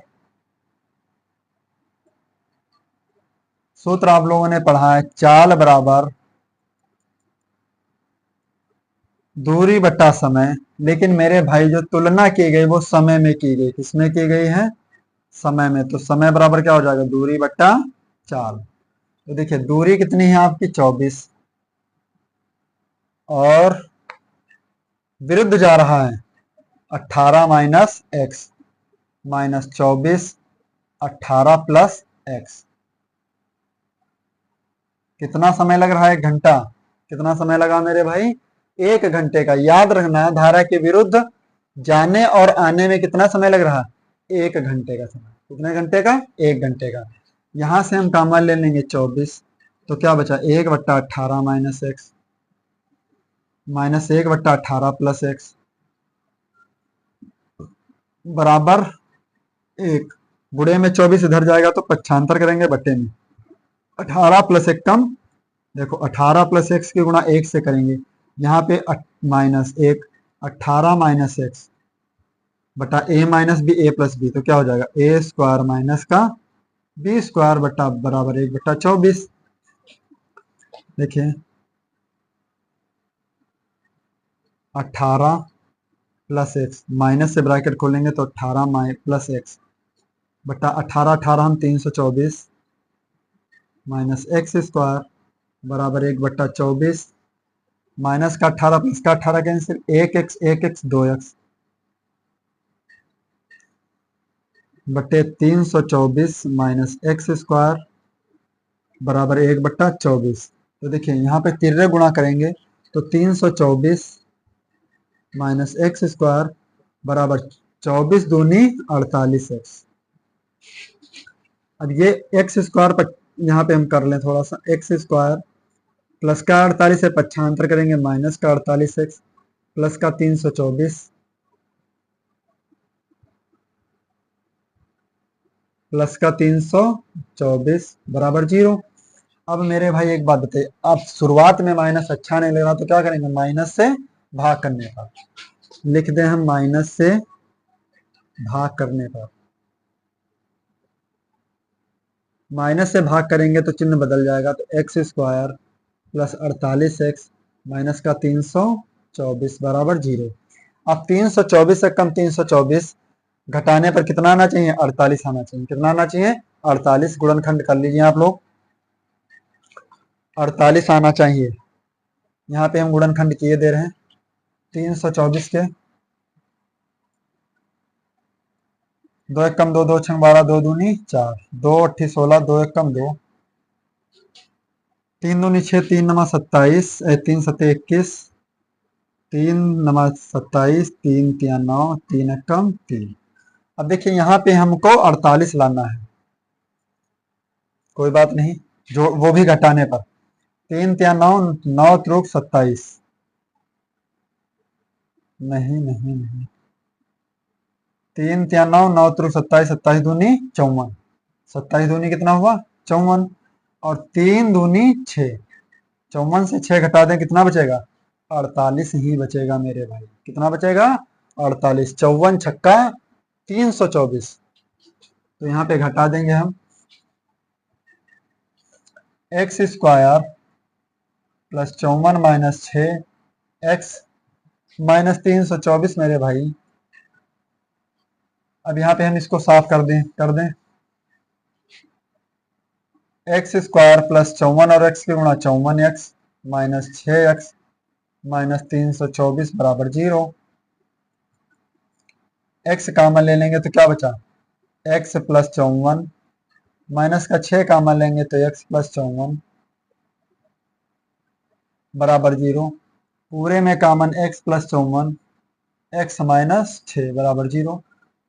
सूत्र आप लोगों ने पढ़ा है, चाल बराबर दूरी बटा समय। लेकिन मेरे भाई जो तुलना की गई वो समय में की गई। किसमें की गई है? समय में। तो समय बराबर क्या हो जाएगा? दूरी बटा चाल। तो देखिए दूरी कितनी है आपकी? 24, और विरुद्ध जा रहा है 18 minus x, minus 24, 18 plus x. कितना समय लग रहा है? 1 घंटा। कितना समय लगा मेरे भाई? 1 घंटे का। याद रखना धारा के विरुद्ध जाने और आने में कितना समय लग रहा? 1 घंटे का समय। कितने घंटे का? 1 घंटे का। यहां से हम कॉमन ले लेंगे 24, तो क्या बचा? 1/18 minus x, minus 1/18 plus x बराबर 1। बुढ़े में 24 इधर जाएगा तो पक्षांतर करेंगे बट्टे में। 18 प्लस 1 कम, देखो 18 प्लस एक्स की गुणा 1 से करेंगे। यहाँ पे माइनस 1, 18 माइनस एक्स बटा ए माइनस बी, ए प्लस बी, तो क्या हो जाएगा? ए स्क्वायर माइनस का बी स्क्वायर बटा बराबर 1/24। देखिए 18 प्लस एक्स, माइनस से ब्रैकेट खोलेंगे तो 18 प्लस एक्स बटा 18, 18 हम 324 माइनस एक्स स्क्वायर बराबर 1/24, माइनस का 18 प्लस का 18 कैंसिल, 1x 2x बटे 324 माइनस एक्स स्क्वायर बराबर 1/24। तो देखिए यहाँ पे तिर्रे गुणा करेंगे तो 324 माइनस एक्स स्क्वायर बराबर 24 दूनी 48 एक्स। अब ये एक्स स्क्वायर पर यहाँ पे हम कर लें थोड़ा सा, एक्स स्क्वायर प्लस का 48 से पक्षांतर करेंगे, माइनस का 48 एक्स प्लस का 324 प्लस का 324 बराबर 0। अब मेरे भाई एक बात बताइए, अब शुरुआत में माइनस अच्छा नहीं लग रहा तो क्या करेंगे? माइनस से भाग करने पर लिख दें हम, माइनस से भाग करने पर। माइनस से भाग करेंगे तो चिन्ह बदल जाएगा, तो x square plus 48 x minus का 324 बराबर 0। अब 324 से कम 324 घटाने पर कितना आना चाहिए, 48 आना चाहिए। कितना आना चाहिए, 48। गुणनखंड कर लीजिए आप लोग, 48 आना चाहिए। यहाँ पे हम गुणनखंड किए दे रहे हैं 324 के, 2 एक कम 2, 2 छंग 12, 2 दूनी 4, 2 अट्ठी 16, 2 एक कम 2, 3 दूनी 6, 3 नमा 27, 3 सत्ते 21, 3 नमा 27, 3 तिया 9, 3 एक कम 3। अब देखिए यहाँ पे हमको 48 लाना है, कोई बात नहीं, जो वो भी घटाने पर। 3 तिया 9, 9 त्रुक 27, नहीं नहीं नहीं, 3 तिया 9, 9 त्रुक 27, 27 दूनी 54, 27 दूनी कितना हुआ 54, और 3 दूनी 6, 54 से 6 घटा दें कितना बचेगा, 48 ही बचेगा मेरे भाई। कितना बचेगा, 48। 54 छक्का 324। तो यहाँ पे घटा देंगे हम, x square plus 54 minus 6 x minus 324 मेरे भाई। अब यहाँ पे हम इसको साफ कर दें एक्स स्क्वायर प्लस 54 और एक्स के गुणा 54 एक्स माइनस 6 एक्स माइनस 324 बराबर 0। एक्स कामन ले लेंगे तो क्या बचा, एक्स प्लस 54 माइनस का 6 कामन लेंगे तो एक्स प्लस 54 बराबर 0। पूरे में कामन एक्स प्लस 54, एक्स माइनस 6 बराबर 0।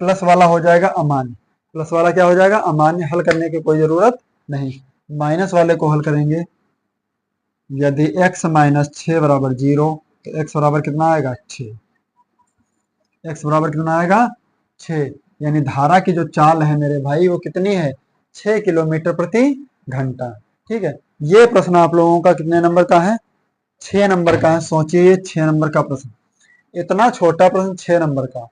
प्लस वाला हो जाएगा अमान्य, प्लस वाला क्या हो जाएगा अमान्य, हल करने की कोई जरूरत नहीं। माइनस वाले को हल करेंगे, यदि x माइनस 6 बराबर 0 तो x बराबर कितना आएगा 6, x बराबर कितना आएगा 6, यानी धारा की जो चाल है मेरे भाई वो कितनी है 6 किलोमीटर प्रति घंटा। ठीक है, ये प्रश्न आप लोगों का कितने नंबर का है, 6 नंबर का है। सोचिए 6 नंबर का प्रश्न, इतना छोटा प्रश्न 6 नंबर का।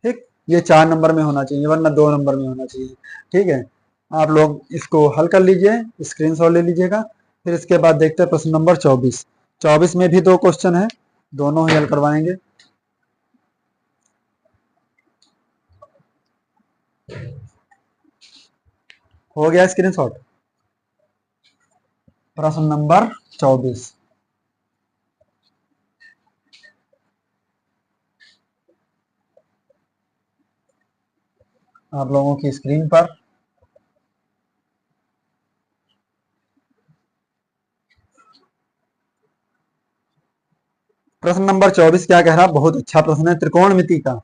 ठीक, ये 4 नंबर में होना चाहिए वरना 2 नंबर में होना चाहिए। ठीक है, आप लोग इसको हल कर लीजिए, स्क्रीनशॉट ले लीजिएगा। फिर इसके बाद देखते हैं प्रश्न नंबर 24। 24 में भी 2 क्वेश्चन है, दोनों ही हल करवाएंगे। हो गया स्क्रीनशॉट, प्रश्न नंबर 24। आप लोगों की स्क्रीन पर प्रश्न नंबर 24 क्या कह रहा, बहुत अच्छा प्रश्न है, त्रिकोणमिति का।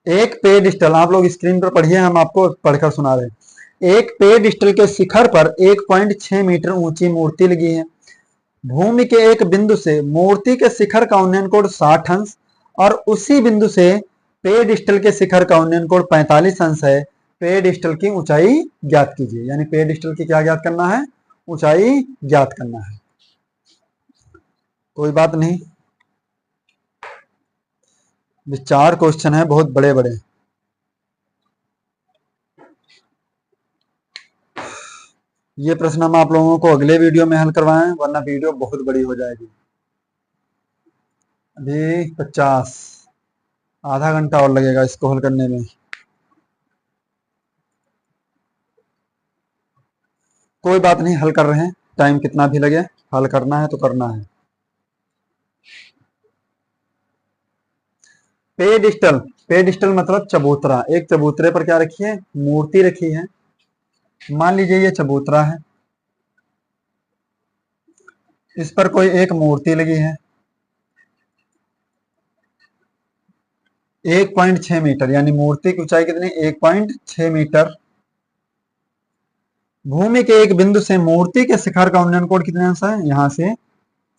एक पेडिस्टल, आप लोग स्क्रीन पर पढ़िए, हम आपको पढ़कर सुना रहे हैं। एक पेडिस्टल के शिखर पर 1.6 मीटर ऊंची मूर्ति लगी है। भूमि के एक बिंदु से मूर्ति के शिखर का उन्नयन कोण 60 अंश और उसी बिंदु से पेडिस्टल के शिखर का उन्नयन कोण 45 अंश है। पेडिस्टल की ऊंचाई ज्ञात कीजिए, यानी पेडिस्टल की क्या ज्ञात करना है, ऊंचाई ज्ञात करना है। कोई बात नहीं, चार क्वेश्चन है बहुत बड़े बड़े। ये प्रश्न हम आप लोगों को अगले वीडियो में हल करवाएं वरना वीडियो बहुत बड़ी हो जाएगी। अभी 50, आधा घंटा और लगेगा इसको हल करने में। कोई बात नहीं, हल कर रहे हैं, टाइम कितना भी लगे, हल करना है तो करना है। पेडिस्टल, पेडिस्टल मतलब चबूतरा। एक चबूतरे पर क्या रखी है, मूर्ति रखी है। मान लीजिए ये चबूतरा है, इस पर कोई एक मूर्ति लगी है 1.6 मीटर, यानी मूर्ति की ऊंचाई कितनी 1.6 मीटर। भूमि के एक बिंदु से मूर्ति के शिखर का उन्नयन कोण कितने अंश है, यहां से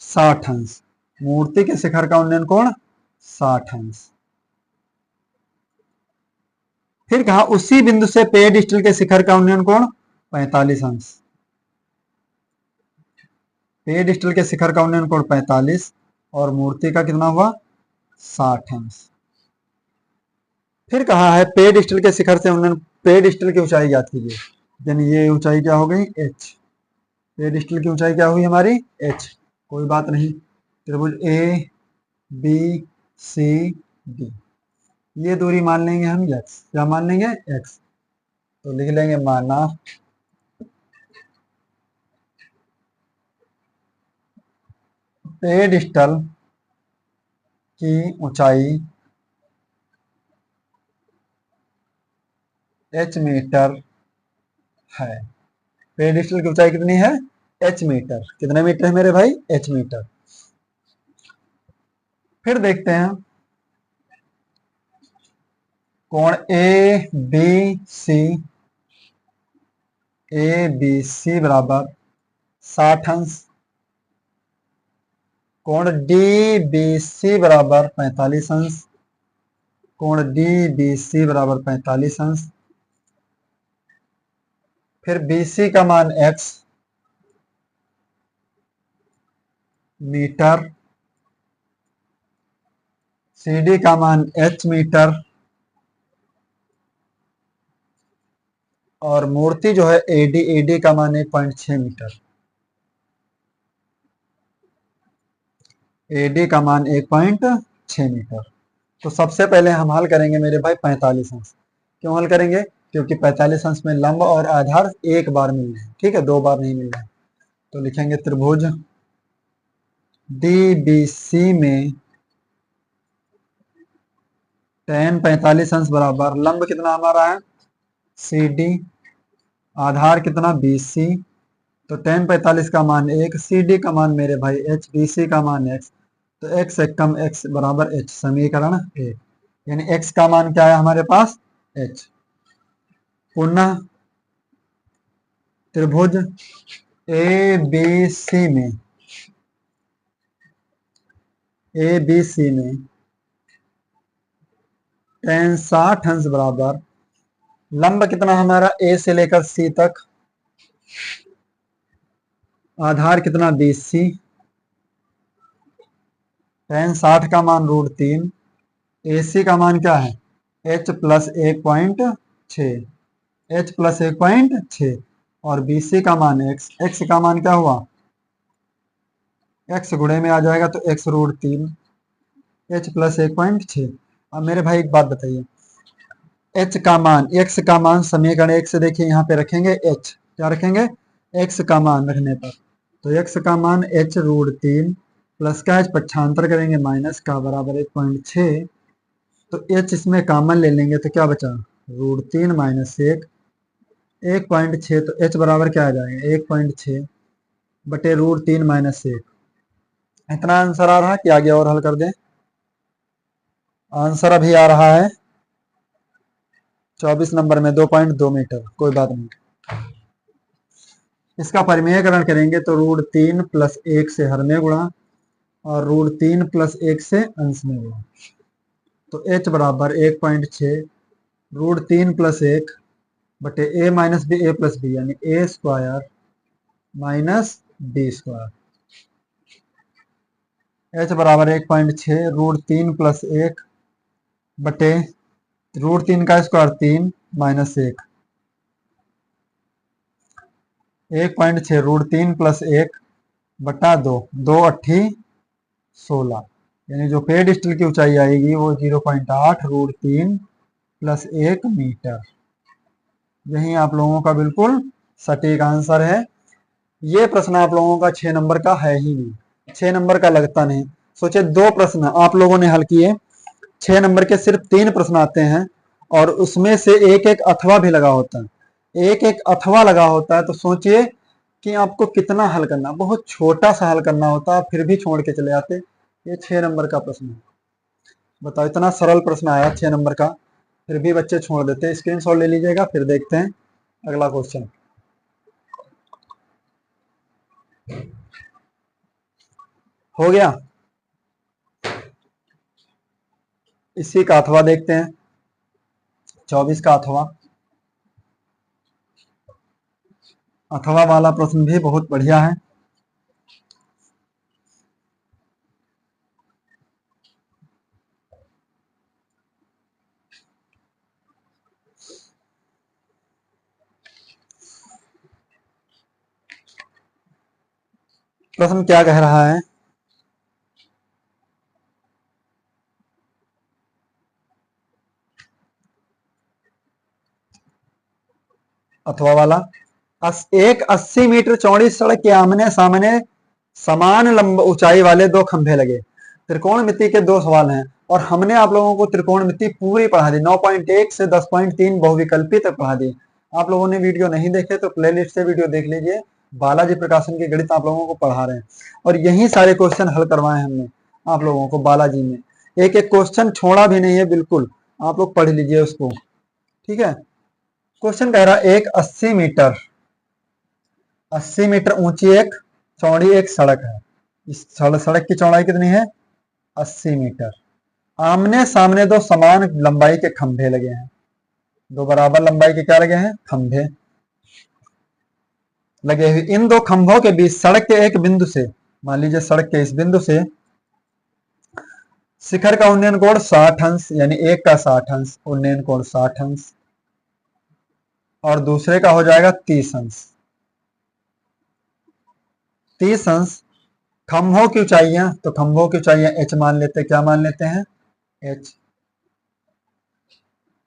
60 अंश। मूर्ति के शिखर का उन्नयन कोण 60 अंश। फिर कहा उसी बिंदु से पेडिस्टल के शिखर का उन्नयन कोण 45 अंश। पेडिस्टल के शिखर का उन्नयन कोण 45 और मूर्ति का कितना हुआ 60 अंश। फिर कहा है पेडिस्टल के शिखर से उन्नयन, पेडिस्टल की ऊंचाई ज्ञात कीजिए, यानी ये ऊंचाई क्या हो गई h। पेडिस्टल की ऊंचाई क्या हुई हमारी h। कोई बात नहीं, त्रिभुज ए बी सी डी, ये दूरी मान लेंगे हम x, क्या मान लेंगे x, तो लिख लेंगे माना पेडिस्टल की ऊंचाई h मीटर है। पेडिस्टल की ऊंचाई कितनी है, h मीटर। कितने मीटर है मेरे भाई, h मीटर। फिर देखते हैं कोण ए बी सी बराबर 60 अंश, कोण डी बी सी बराबर 45 अंश, कोण डी बी सी बराबर 45 अंश। फिर बी सी का मान x मीटर, सी डी का मान h मीटर, और मूर्ति जो है एडी का मान 1.6 मीटर, एडी का मान 1.6 मीटर। तो सबसे पहले हम हल करेंगे मेरे भाई 45 अंश। क्यों हल करेंगे, क्योंकि 45 अंश में लंब और आधार एक बार मिल रहे हैं, ठीक है, दो बार नहीं मिल रहे हैं। तो लिखेंगे त्रिभुज डी बी सी में tan 45 अंश बराबर लंब कितना हमारा है सी डी, आधार कितना बी सी, तो tan 45 का मान 1, सी डी का मान मेरे भाई h, बी सी का मान x, तो x से कम x बराबर h, समीकरण 1। यानी x का मान क्या है हमारे पास h। पुनः त्रिभुज ए बी सी में tan 60 अंश बराबर लंब कितना हमारा a से लेकर c तक, आधार कितना बी सी, tan 60 का मान √3, ए सी का मान क्या है h प्लस 1.6, h प्लस 1.6, और बी सी का मान x, x का मान क्या हुआ x गुणे में आ जाएगा तो x √3, h प्लस 1.6। अब मेरे भाई एक बात बताइए, h का मान, x का मान समीकरण 1 से देखिए यहाँ पे रखेंगे h, क्या रखेंगे x का मान रखने पर, तो x का मान h √3 प्लस का h पक्षांतर करेंगे माइनस का बराबर 1.6, तो h इसमें कॉमन ले लेंगे तो क्या बचा √3 माइनस 1, 1.6, तो h बराबर क्या आ जाएगा 1.6 बटे √3 माइनस 1। इतना आंसर आ रहा है कि आगे और हल कर दें। आंसर अभी आ रहा है 24 नंबर में 2.2 मीटर, कोई बात नहीं। इसका परिमेयकरण करेंगे तो √3 प्लस 1 से हर में गुणा और √3 प्लस 1 से अंश में गुणा, तो h बराबर 1.6 √3 प्लस 1 बटे a minus b, a plus b, यानी a square minus b square. h बराबर 1.6 √3 प्लस 1 बटे √3 का स्क्वायर 3 माइनस 1, 1.6 √3 प्लस 1 बटा 2, 2 अट्ठी 16, यानी जो पेडिस्टल की ऊंचाई आएगी वो 0.8 √3 प्लस 1 मीटर। यही आप लोगों का बिल्कुल सटीक आंसर है। ये प्रश्न आप लोगों का 6 नंबर का है ही नहीं, 6 नंबर का लगता नहीं। सोचे 2 प्रश्न आप लोगों ने हल किए, 6 नंबर के सिर्फ 3 प्रश्न आते हैं, और उसमें से एक एक अथवा भी लगा होता है, एक एक अथवा लगा होता है। तो सोचिए कि आपको कितना हल करना, बहुत छोटा सा हल करना होता है, फिर भी छोड़ के चले आते। ये 6 नंबर का प्रश्न है, बताओ इतना सरल प्रश्न आया 6 नंबर का, फिर भी बच्चे छोड़ देते हैं। स्क्रीनशॉट ले लीजिएगा, फिर देखते हैं अगला क्वेश्चन। हो गया, इसी का अथवा देखते हैं, 24 का अथवा। अथवा वाला प्रश्न भी बहुत बढ़िया है। प्रश्न क्या कह रहा है, प्रश्न क्या कह रहा है, अथवा वाला। एक 80 मीटर चौड़ी सड़क के आमने सामने समान लंब ऊंचाई वाले दो खंभे लगे। त्रिकोणमिति के दो सवाल हैं और हमने आप लोगों को त्रिकोणमिति पूरी पढ़ा दी, 9.1 से 10.3 बहुविकल्पी तक पढ़ा दी। आप लोगों ने वीडियो नहीं देखे तो प्लेलिस्ट से वीडियो देख लीजिए। बालाजी प्रकाशन के गणित आप लोगों को पढ़ा रहे हैं और यही सारे क्वेश्चन हल करवाए हमने आप लोगों को बालाजी में। एक एक क्वेश्चन छोड़ा भी नहीं है बिल्कुल, आप लोग पढ़ लीजिए उसको, ठीक है। क्वेश्चन कह रहा है एक 80 मीटर ऊंची एक चौड़ी एक सड़क है। इस सड़क की चौड़ाई कितनी है? 80 मीटर। आमने सामने दो समान लंबाई के खंभे लगे हैं, दो बराबर लंबाई के क्या लगे हैं? खंभे लगे हुए। इन दो खंभों के बीच सड़क के एक बिंदु से, मान लीजिए सड़क के इस बिंदु से शिखर का उन्नयन कोण 60 अंश, यानी एक का 60 अंश, उन्नयन कोण 60 अंश और दूसरे का हो जाएगा 30 अंश। 30 अंश। खंभों की ऊंचाइयां, तो खंभों की ऊंचाइयां h मान लेते हैं। क्या मान लेते हैं? h।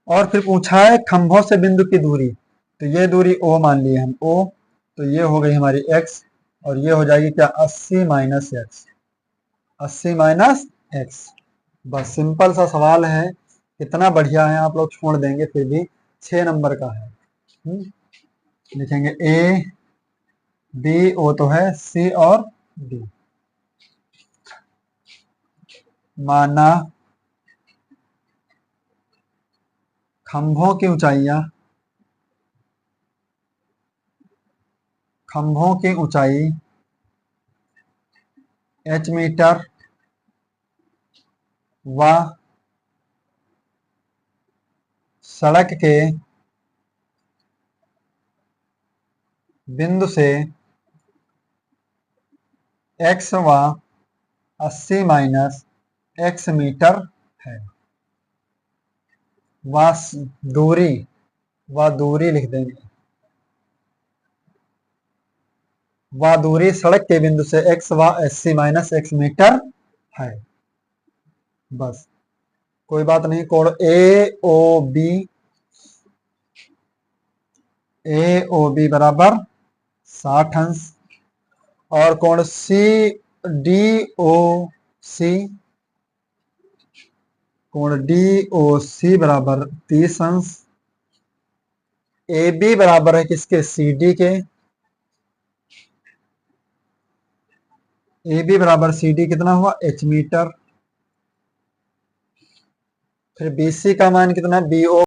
और फिर पूछा है खंभों से बिंदु की दूरी, तो ये दूरी o मान ली हम, o, तो ये हो गई हमारी x और ये हो जाएगी क्या? 80 माइनस एक्स। 80 minus x. बस सिंपल सा सवाल है, कितना बढ़िया है, आप लोग छोड़ देंगे फिर भी 6 नंबर का है। लिखेंगे ए बी, ओ तो है, सी और डी। माना खंभों की ऊंचाइयां, खंभों की ऊंचाई h मीटर व सड़क के बिंदु से x व 80 माइनस x मीटर है। व दूरी लिख देंगे। व दूरी सड़क के बिंदु से x व 80 माइनस x मीटर है। बस कोई बात नहीं। कोण ए ओ बी बराबर 60 अंश और कोण सी डी ओ सी, कोण डी ओ सी बराबर 30 अंश। ए बी बराबर है किसके? सी डी के। ए बी बराबर सी डी कितना हुआ? h metre. फिर बी सी का मान कितना? बी ओ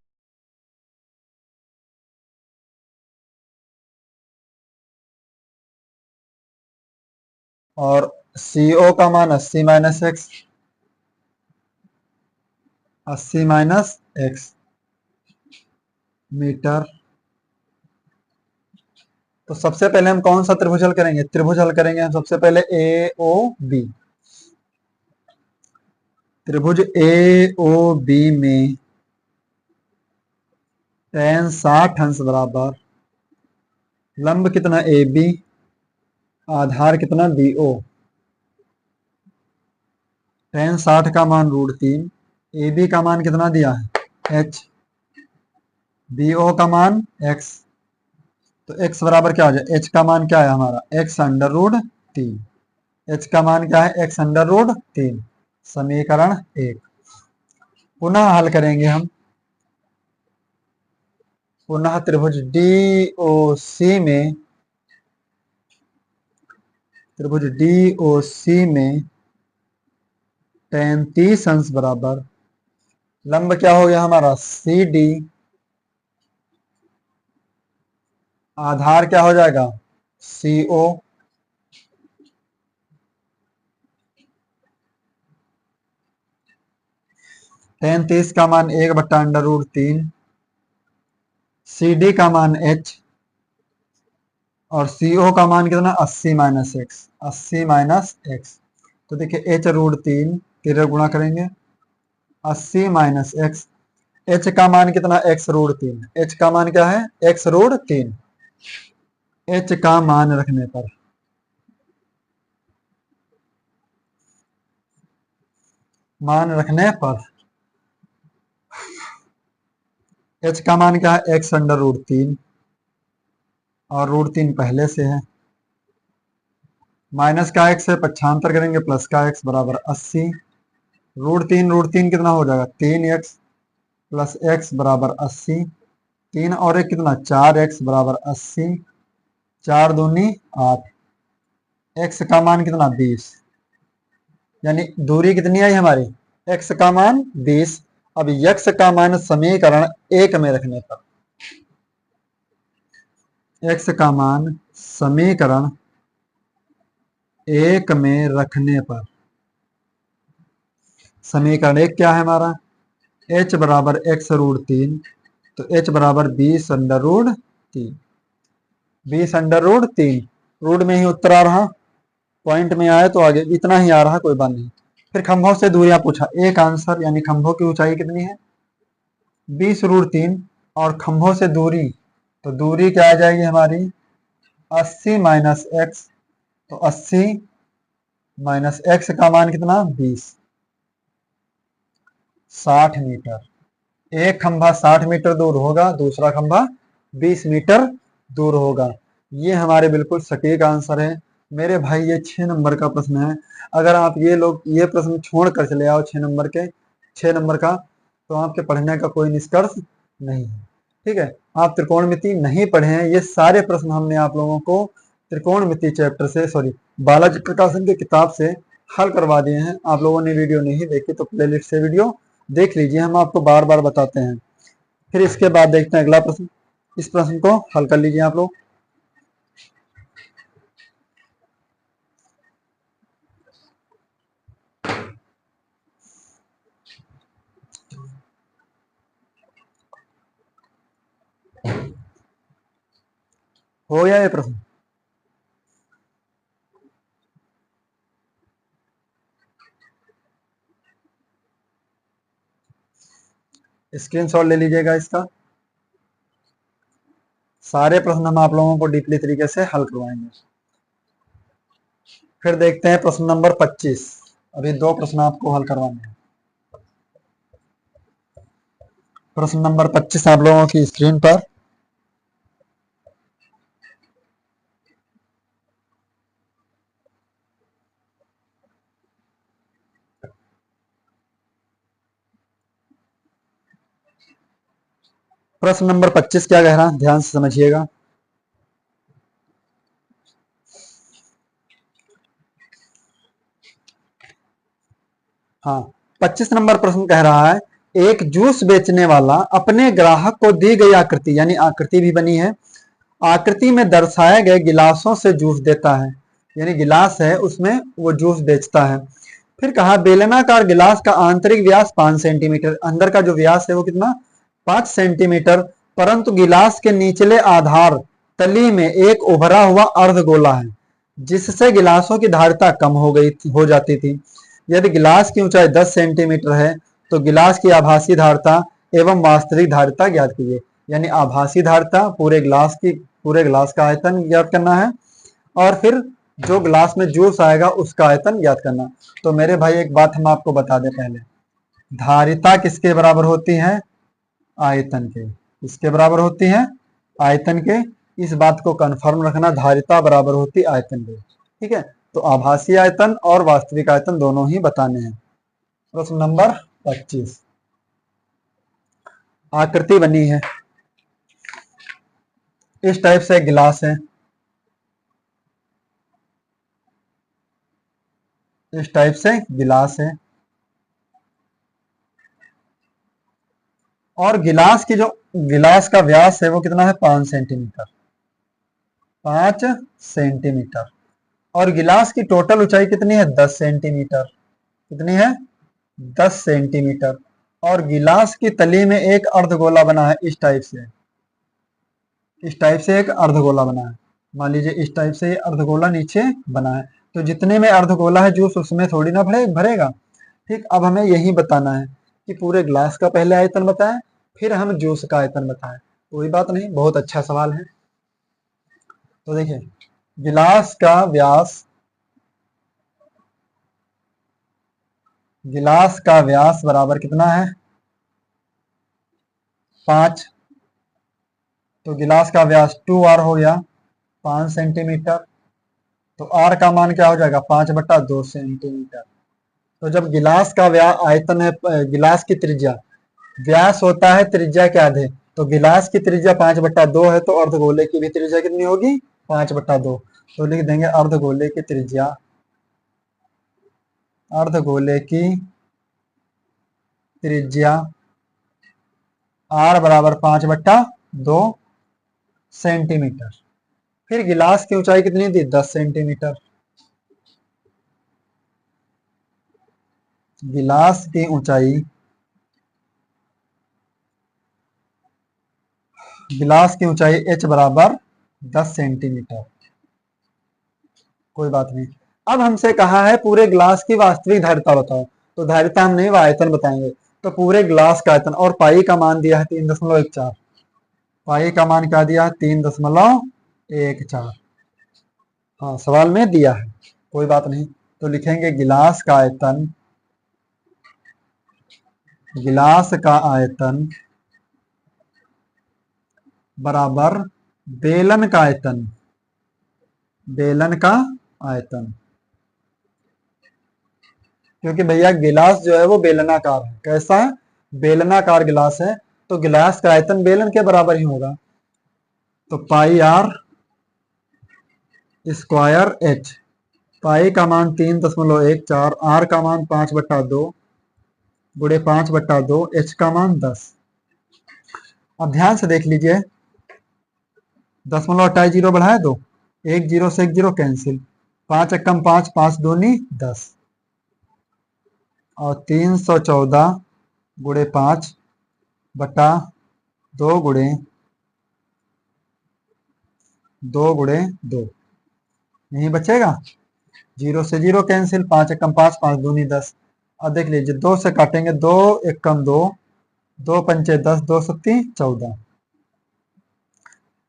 और सी ओ का मान 80 minus x, 80 minus x metre. तो सबसे पहले हम कौन सा त्रिभुज हल करेंगे? त्रिभुज हल करेंगे हम सबसे पहले ए ओ बी। त्रिभुज ए ओ बी में tan 60 अंश बराबर लंब कितना? ए बी, आधार कितना? B O. tan 60 का मान √3, ए बी का मान कितना दिया है? h, बी ओ का मान x, तो x बराबर क्या हो जाए? h का मान क्या है हमारा? x under root 3। h का मान क्या है? x under root 3। समीकरण 1। पुनः हल करेंगे हम। पुनः त्रिभुज डी ओ सी में, त्रिभुज डी ओ सी में tan 30 अंश बराबर लंब क्या हो गया हमारा? सी डी, आधार क्या हो जाएगा? सी ओ। tan 30 का मान 1/√3, सी डी का मान h और सी ओ का मान कितना? 80 माइनस एक्स, 80 माइनस एक्स। तो देखिए h√3 तेरह गुणा करेंगे, 80 माइनस एक्स। h का मान कितना? x√3। h का मान क्या है? x√3। h का मान रखने पर h का मान क्या है? x अंडर रूट 3 और √3 पहले से है। माइनस का x है, पक्षांतर करेंगे प्लस का x बराबर 80। √3 कितना हो जाएगा 3x प्लस x बराबर 80। 3 और 1 कितना 4x बराबर 80। 4 दूनी 8। x का मान कितना 20, यानी दूरी कितनी आई हमारी x का मान 20। अब x का मान समीकरण 1 में रखने पर, x का मान समीकरण 1 में रखने पर, समीकरण 1 क्या है हमारा h बराबर x√3, तो h बराबर 20√3। 20√3 रूट में ही उत्तर आ रहा, पॉइंट में आए तो आगे इतना ही आ रहा, कोई बात नहीं। फिर खंभों से दूरियां पूछा, एक आंसर यानी खंभों की ऊंचाई कितनी है 20√3 और खंभों से दूरी, तो दूरी क्या आ जाएगी हमारी 80 माइनस एक्स, तो 80 माइनस एक्स का मान कितना 20, 60 मीटर। एक खंभा 60 मीटर दूर होगा, दूसरा खंभा 20 मीटर दूर होगा। ये हमारे बिल्कुल सटीक आंसर है मेरे भाई। ये 6 नंबर का प्रश्न है। अगर आप ये प्रश्न छोड़ कर चले आओ 6 नंबर का, तो आपके पढ़ने का कोई निष्कर्ष नहीं है। ठीक है, आप त्रिकोणमिति नहीं पढ़े हैं, ये सारे प्रश्न हमने आप लोगों को त्रिकोणमिति चैप्टर से, सॉरी बालाजी प्रकाशन की किताब से हल करवा दिए हैं। आप लोगों ने वीडियो नहीं देखी तो प्लेलिस्ट से वीडियो देख लीजिए, हम आपको बार बार बताते हैं। फिर इसके बाद देखते हैं अगला प्रश्न। इस प्रश्न को हल कर लीजिए आप लोग। हो गया ये प्रश्न? स्क्रीनशॉट ले लीजिएगा इसका। सारे प्रश्न हम आप लोगों को डीपली तरीके से हल करवाएंगे। फिर देखते हैं प्रश्न नंबर 25। अभी 2 प्रश्न आपको हल करवाने हैं। प्रश्न नंबर 25 आप लोगों की स्क्रीन पर। प्रश्न नंबर 25 क्या कह रहा है, ध्यान से समझिएगा। हाँ, 25 नंबर प्रश्न कह रहा है, एक जूस बेचने वाला अपने ग्राहक को दी गई आकृति, यानी आकृति भी बनी है, आकृति में दर्शाए गए गिलासों से जूस देता है। यानी गिलास है उसमें वो जूस बेचता है। फिर कहा बेलनाकार गिलास का आंतरिक व्यास 5 सेंटीमीटर, अंदर का जो व्यास है वो कितना 5 सेंटीमीटर, परंतु गिलास के निचले आधार तली में एक उभरा हुआ अर्धगोला है जिससे गिलासों की धारिता कम हो जाती थी। यदि गिलास की ऊंचाई 10 सेंटीमीटर है तो गिलास की आभासी धारिता एवं वास्तविक धारिता ज्ञात कीजिए। यानी आभासी धारिता पूरे ग्लास का आयतन ज्ञात करना है, और फिर जो ग्लास में जूस आएगा उसका आयतन ज्ञात करना। तो मेरे भाई एक बात हम आपको बता दें पहले, धारिता किसके बराबर होती है आयतन के। किसके बराबर होती है आयतन के। इस बात को कंफर्म रखना, धारिता बराबर होती आयतन के। ठीक है, तो आभासी आयतन और वास्तविक आयतन दोनों ही बताने हैं। प्रश्न नंबर 25। आकृति बनी है, इस टाइप से गिलास है, इस टाइप से गिलास है, और गिलास का व्यास है वो कितना है 5 सेंटीमीटर, 5 सेंटीमीटर, और गिलास की टोटल ऊंचाई कितनी है 10 सेंटीमीटर। कितनी है 10 सेंटीमीटर, और गिलास की तली में एक अर्धगोला बना है इस टाइप से, इस टाइप से एक अर्धगोला बना है। मान लीजिए इस टाइप से अर्धगोला नीचे बना है, तो जितने में अर्धगोला है जूस उसमें थोड़ी ना भरेगा। ठीक, अब हमें यही बताना है कि पूरे ग्लास का पहले आयतन बताएं, फिर हम जूस का आयतन बताएं। कोई बात नहीं, बहुत अच्छा सवाल है। तो देखिए गिलास का व्यास, गिलास का व्यास बराबर कितना है 5, तो गिलास का व्यास 2r हो गया। 5 सेंटीमीटर। तो आर का मान क्या हो जाएगा, 5/2 सेंटीमीटर। तो जब गिलास का आयतन है, गिलास की त्रिज्या, व्यास होता है त्रिज्या के आधे, तो गिलास की त्रिज्या 5/2 है, तो अर्धगोले की भी त्रिज्या कितनी होगी, 5/2। तो लिख देंगे अर्धगोले की त्रिज्या, अर्धगोले की त्रिज्या r बराबर 5/2 सेंटीमीटर। फिर गिलास की ऊंचाई कितनी थी, 10 सेंटीमीटर। गिलास की ऊंचाई, गिलास की ऊंचाई h बराबर 10 सेंटीमीटर। कोई बात नहीं। अब हमसे कहा है पूरे ग्लास की वास्तविक धारिता बताओ, तो धारिता हम नहीं, आयतन बताएंगे। तो पूरे ग्लास का आयतन, और पाई का मान दिया है 3.14। पाई का मान क्या दिया है, 3.14। हाँ, सवाल में दिया है, कोई बात नहीं। तो लिखेंगे गिलास का आयतन, गिलास का आयतन बराबर बेलन का आयतन, बेलन का आयतन। क्योंकि भैया गिलास जो है वो बेलनाकार है। कैसा है, बेलनाकार गिलास है, तो गिलास का आयतन बेलन के बराबर ही होगा। तो पाई आर स्क्वायर एच, पाई का मान 3.14, आर का मान 5/2 गुणे 5/2, एच का मान 10। अब ध्यान से देख लीजिए, 0.5 हटाए 0 बढ़ाए 2, 1 0 से 1 0 कैंसिल, 5 एकम 5, 5 दूनी 10, और 314 गुणे 5/2 गुणे 2 यही बचेगा, 0 से 0 कैंसिल, 5 एकम 5, 5 दूनी 10। अब देख लीजिए, 2 से काटेंगे, 2 एकम 2, 2 पंचे 10, 2 सत्ती 14,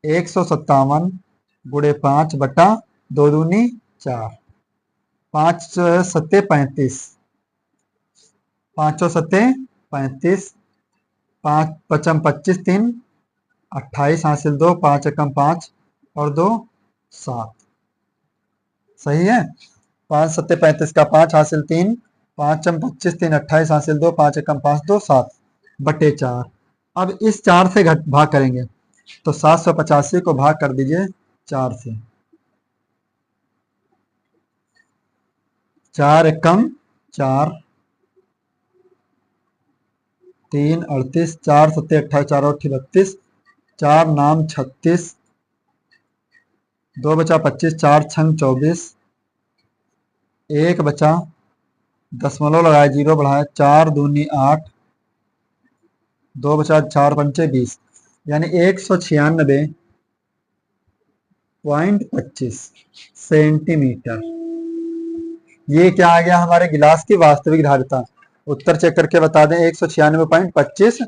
157 गुणे 5/2 दूनी 4, 5 सत्ते 35, 5 सत्ते 35, 5 पचम 25, 3 28 हासिल 2, 5 एकम 5 और 2 7। सही है, 5 सत्ते 35 का 5 हासिल 3, 5 25, 3 28 हासिल 2, 5 एकम 5 2 7/4। अब इस 4 से घट भाग करेंगे, तो 785 को भाग कर दीजिए 4 से, 4 एकम 4, 3 38, 4 सत्ते 28, 4 और 32, 4 नाम 36, 2 बचा 25, 4 छंग 24, 1 बचा, दशमलव लगाए 0 बढ़ाए, 4 दूनी 8, 2 बचा 4 पंचे 20, यानी 196.25 सेंटीमीटर। ये क्या आ गया, हमारे गिलास की वास्तविक धारिता। उत्तर चेक करके बता दें, 196.25,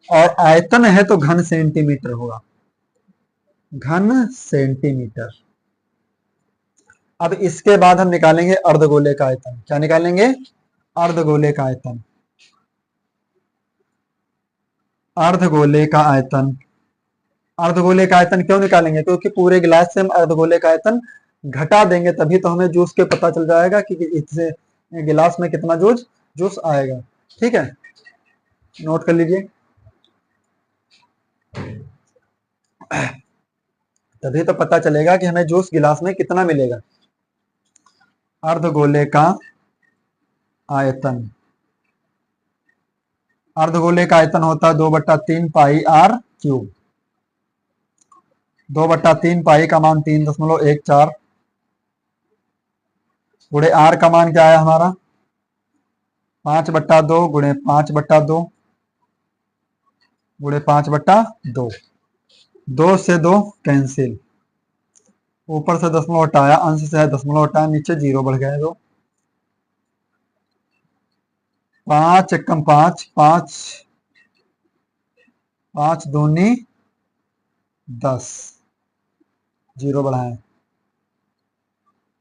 और आयतन है तो घन सेंटीमीटर होगा, घन सेंटीमीटर। अब इसके बाद हम निकालेंगे अर्धगोले का आयतन। क्या निकालेंगे, अर्धगोले का आयतन। अर्धगोले का आयतन, अर्धगोले का आयतन क्यों निकालेंगे, क्योंकि पूरे गिलास से हम अर्धगोले का आयतन घटा देंगे, तभी तो हमें जूस के पता चल जाएगा कि इससे गिलास में कितना जूस जूस आएगा। ठीक है, नोट कर लीजिए, तभी तो पता चलेगा कि हमें जूस गिलास में कितना मिलेगा। अर्धगोले का आयतन, अर्धगोले का आयतन होता है 2/3 पाई आर क्यूब। 2/3 पाई का मान 3.14 गुणे आर का मान क्या आया हमारा, 5/2 गुणे 5/2 गुणे 5/2, 2 से 2 कैंसिल, ऊपर से दशमलव हटाया, अंश से है दशमलव हटाया, नीचे 0 बढ़ गए, 2 5 एकम 5, 5 5 दूनी 10, 0 बढ़ाए,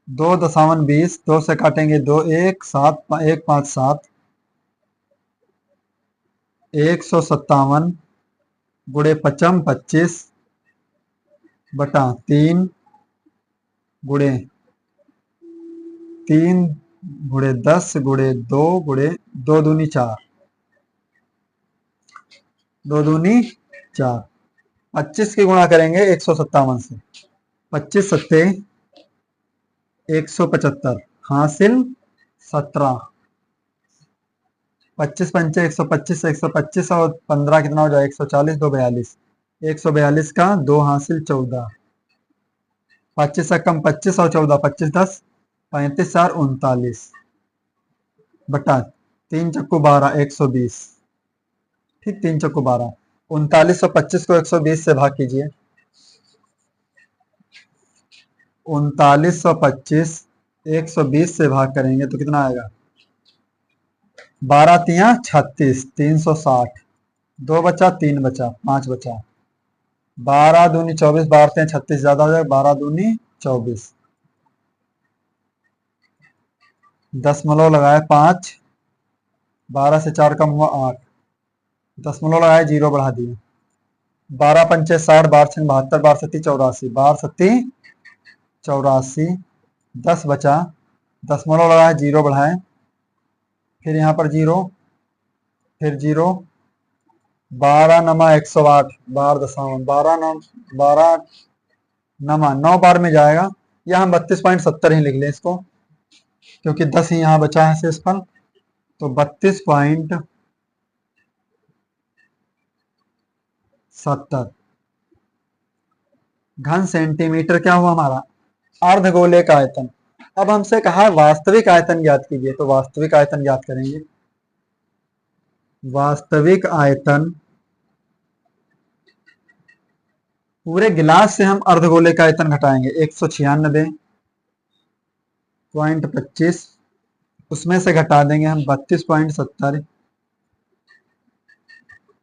2 दशावन 20, 2 से काटेंगे 2 1 7 1 5 7, 157 गुणे 55 25/3, गुणे 3 गुणे 10 गुणे 2 गुणे 2 दूनी 4, 2 दूनी 4। 25 की गुणा करेंगे 157 से, 25 सत्ते 175, हासिल 17। 25 पंचे 125, 125 और 15 कितना हो जाए 140, 242, 142 का 2 हासिल 14, 25 से कम 25 और 14, 25 10, 35 4 39 बटा 3 चक्कू 12, 120। ठीक, 3 चक्कू 12, 3925 को 120 से भाग कीजिए। 3925 120 से भाग करेंगे तो कितना आएगा? 12 तिया 36, 360, 2 बचा 3 बचा 5 बचा, 12 दूनी 24, 12 तिया 36 ज्यादा हो जाएगा, 12 दूनी 24, दशमलव लगाए 5, 12 से 4 कम हुआ 8, दशमलव लगाए 0 बढ़ा दिए, 12 पंचे 60, 12 छंग 72, 12 सत्ती 84, 12 सत्ती 84, 10 बचा, दशमलव लगाए 0 बढ़ाए, फिर यहाँ पर 0, फिर 0, 12 नमा 108, 12 नमा 9 बार में जाएगा, या हम 32.70 ही लिख लें इसको, क्योंकि 10 ही यहाँ बचा है शेषफल, तो 32.70 घन सेंटीमीटर क्या हुआ हमारा? अर्धगोले का आयतन। अब हमसे कहा है वास्तविक आयतन ज्ञात कीजिए, तो वास्तविक आयतन ज्ञात करेंगे। वास्तविक आयतन, पूरे गिलास से हम अर्धगोले का आयतन घटाएंगे, 196.25, उसमें से घटा देंगे हम 32.70,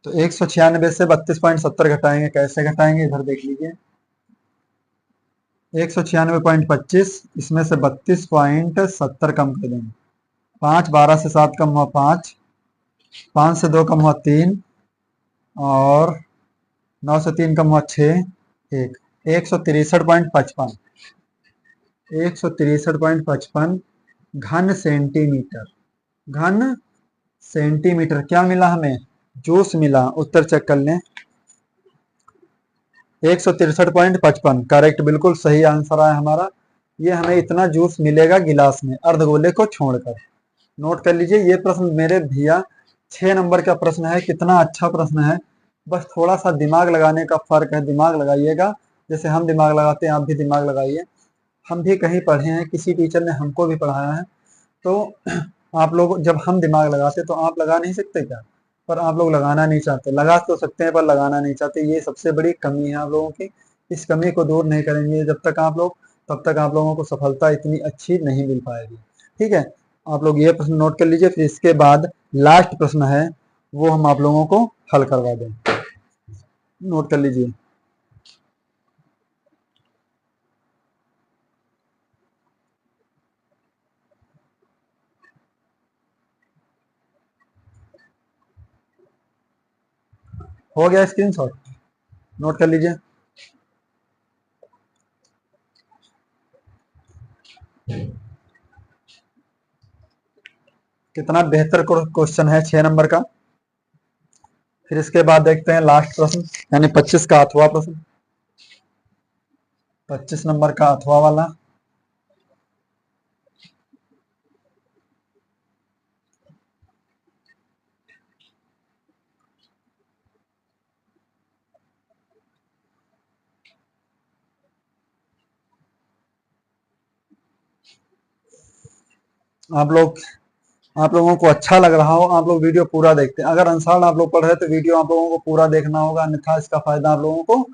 तो 196 से 32.70 घटाएंगे, कैसे घटाएंगे इधर देख लीजिए। 196.25, इसमें से 32.70 कम कर देंगे, 5, 12 से 7 कम हुआ 5, 5 से 2 कम हुआ 3, और 9 से 3 कम हुआ 6, 1, 163.55, 163.55 घन सेंटीमीटर। घन सेंटीमीटर क्या मिला हमें? जूस मिला। उत्तर चेक कर लें, 163.55 करेक्ट, बिल्कुल सही आंसर आया हमारा। ये हमें इतना जूस मिलेगा गिलास में, अर्धगोले को छोड़कर। नोट कर लीजिए, ये प्रश्न मेरे भैया 6 नंबर का प्रश्न है। कितना अच्छा प्रश्न है, बस थोड़ा सा दिमाग लगाने का फर्क है। दिमाग लगाइएगा, जैसे हम दिमाग लगाते हैं आप भी दिमाग लगाइए। हम भी कहीं पढ़े हैं, किसी टीचर ने हमको भी पढ़ाया है, तो आप लोग जब हम दिमाग लगाते तो आप लगा नहीं सकते क्या? पर आप लोग लगाना नहीं चाहते। लगा तो सकते हैं पर लगाना नहीं चाहते, ये सबसे बड़ी कमी है आप लोगों की। इस कमी को दूर नहीं करेंगे जब तक आप लोग, तब तक आप लोगों को सफलता इतनी अच्छी नहीं मिल पाएगी। ठीक है, आप लोग ये प्रश्न नोट कर लीजिए, फिर इसके बाद लास्ट प्रश्न है वो हम आप लोगों को हल करवा दें। नोट कर लीजिए, हो गया स्क्रीनशॉट, नोट कर लीजिए। कितना बेहतर क्वेश्चन है 6 नंबर का। फिर इसके बाद देखते हैं लास्ट प्रश्न, यानी 25 का अथवा प्रश्न, 25 नंबर का अथवा वाला। आप लोगों को अच्छा लग रहा हो, आप लोग वीडियो पूरा देखते हैं। अगर आंसर आप लोग पढ़ रहे हैं तो वीडियो आप लोगों को पूरा देखना होगा, अन्यथा इसका फायदा आप लोगों को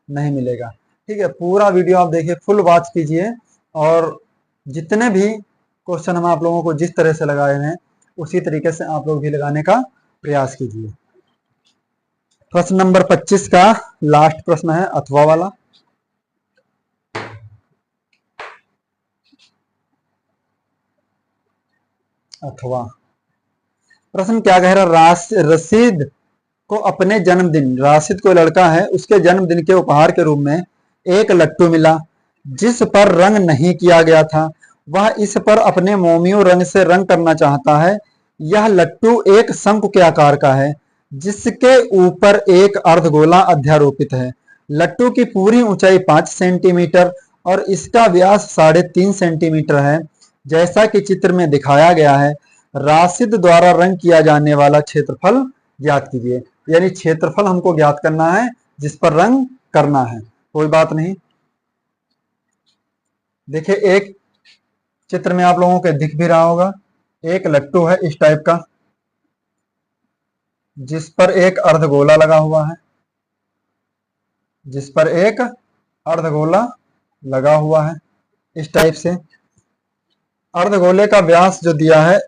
नहीं मिलेगा। ठीक है, पूरा वीडियो आप देखिए, फुल वॉच कीजिए, और जितने भी क्वेश्चन हम आप लोगों को जिस तरह से लगाए हैं उसी तरीके से आप लोग भी लगाने का प्रयास कीजिए। प्रश्न नंबर 25 का लास्ट प्रश्न है अथवा वाला। अथवा प्रश्न क्या कह रहा? रशीद को अपने जन्मदिन, राशिद कोई लड़का है, उसके जन्मदिन के उपहार के रूप में एक लट्टू मिला। जिस पर रंग नहीं किया गया था वह इस पर अपने मोमियो रंग से रंग करना चाहता है। यह लट्टू एक शंकु के आकार का है जिसके ऊपर एक अर्धगोला अध्यारोपित है। लट्टू की पूरी ऊंचाई 5 सेंटीमीटर और इसका व्यास 3.5 सेंटीमीटर है। जैसा कि चित्र में दिखाया गया है, राशिद द्वारा रंग किया जाने वाला क्षेत्रफल ज्ञात कीजिए। यानी क्षेत्रफल हमको ज्ञात करना है जिस पर रंग करना है। कोई बात नहीं। देखिए एक चित्र में आप लोगों को दिख भी रहा होगा, एक लट्टू है इस टाइप का जिस पर एक अर्धगोला लगा हुआ है, जिस पर एक अर्धगोला लगा हुआ है इस टाइप से। अर्धगोले का व्यास जो दिया है,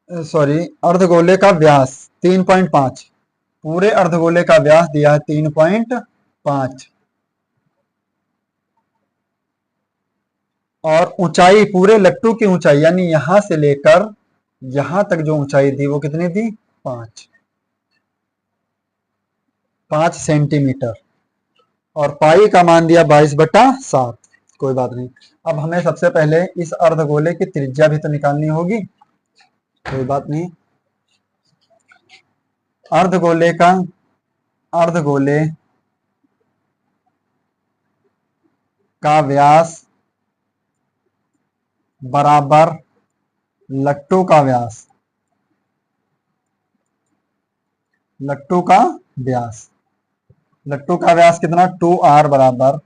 अर्धगोले का व्यास 3.5, पूरे अर्धगोले का व्यास दिया है 3.5 और ऊंचाई, पूरे लट्टू की ऊंचाई यानी यहां से लेकर यहां तक जो ऊंचाई थी वो कितनी थी? 5 सेंटीमीटर और पाई का मान दिया 22/7। कोई बात नहीं। अब हमें सबसे पहले इस अर्धगोले की त्रिज्या भी तो निकालनी होगी। कोई बात नहीं। अर्धगोले का व्यास बराबर लट्टू का व्यास, लट्टू का व्यास, लट्टू का व्यास कितना? 2r बराबर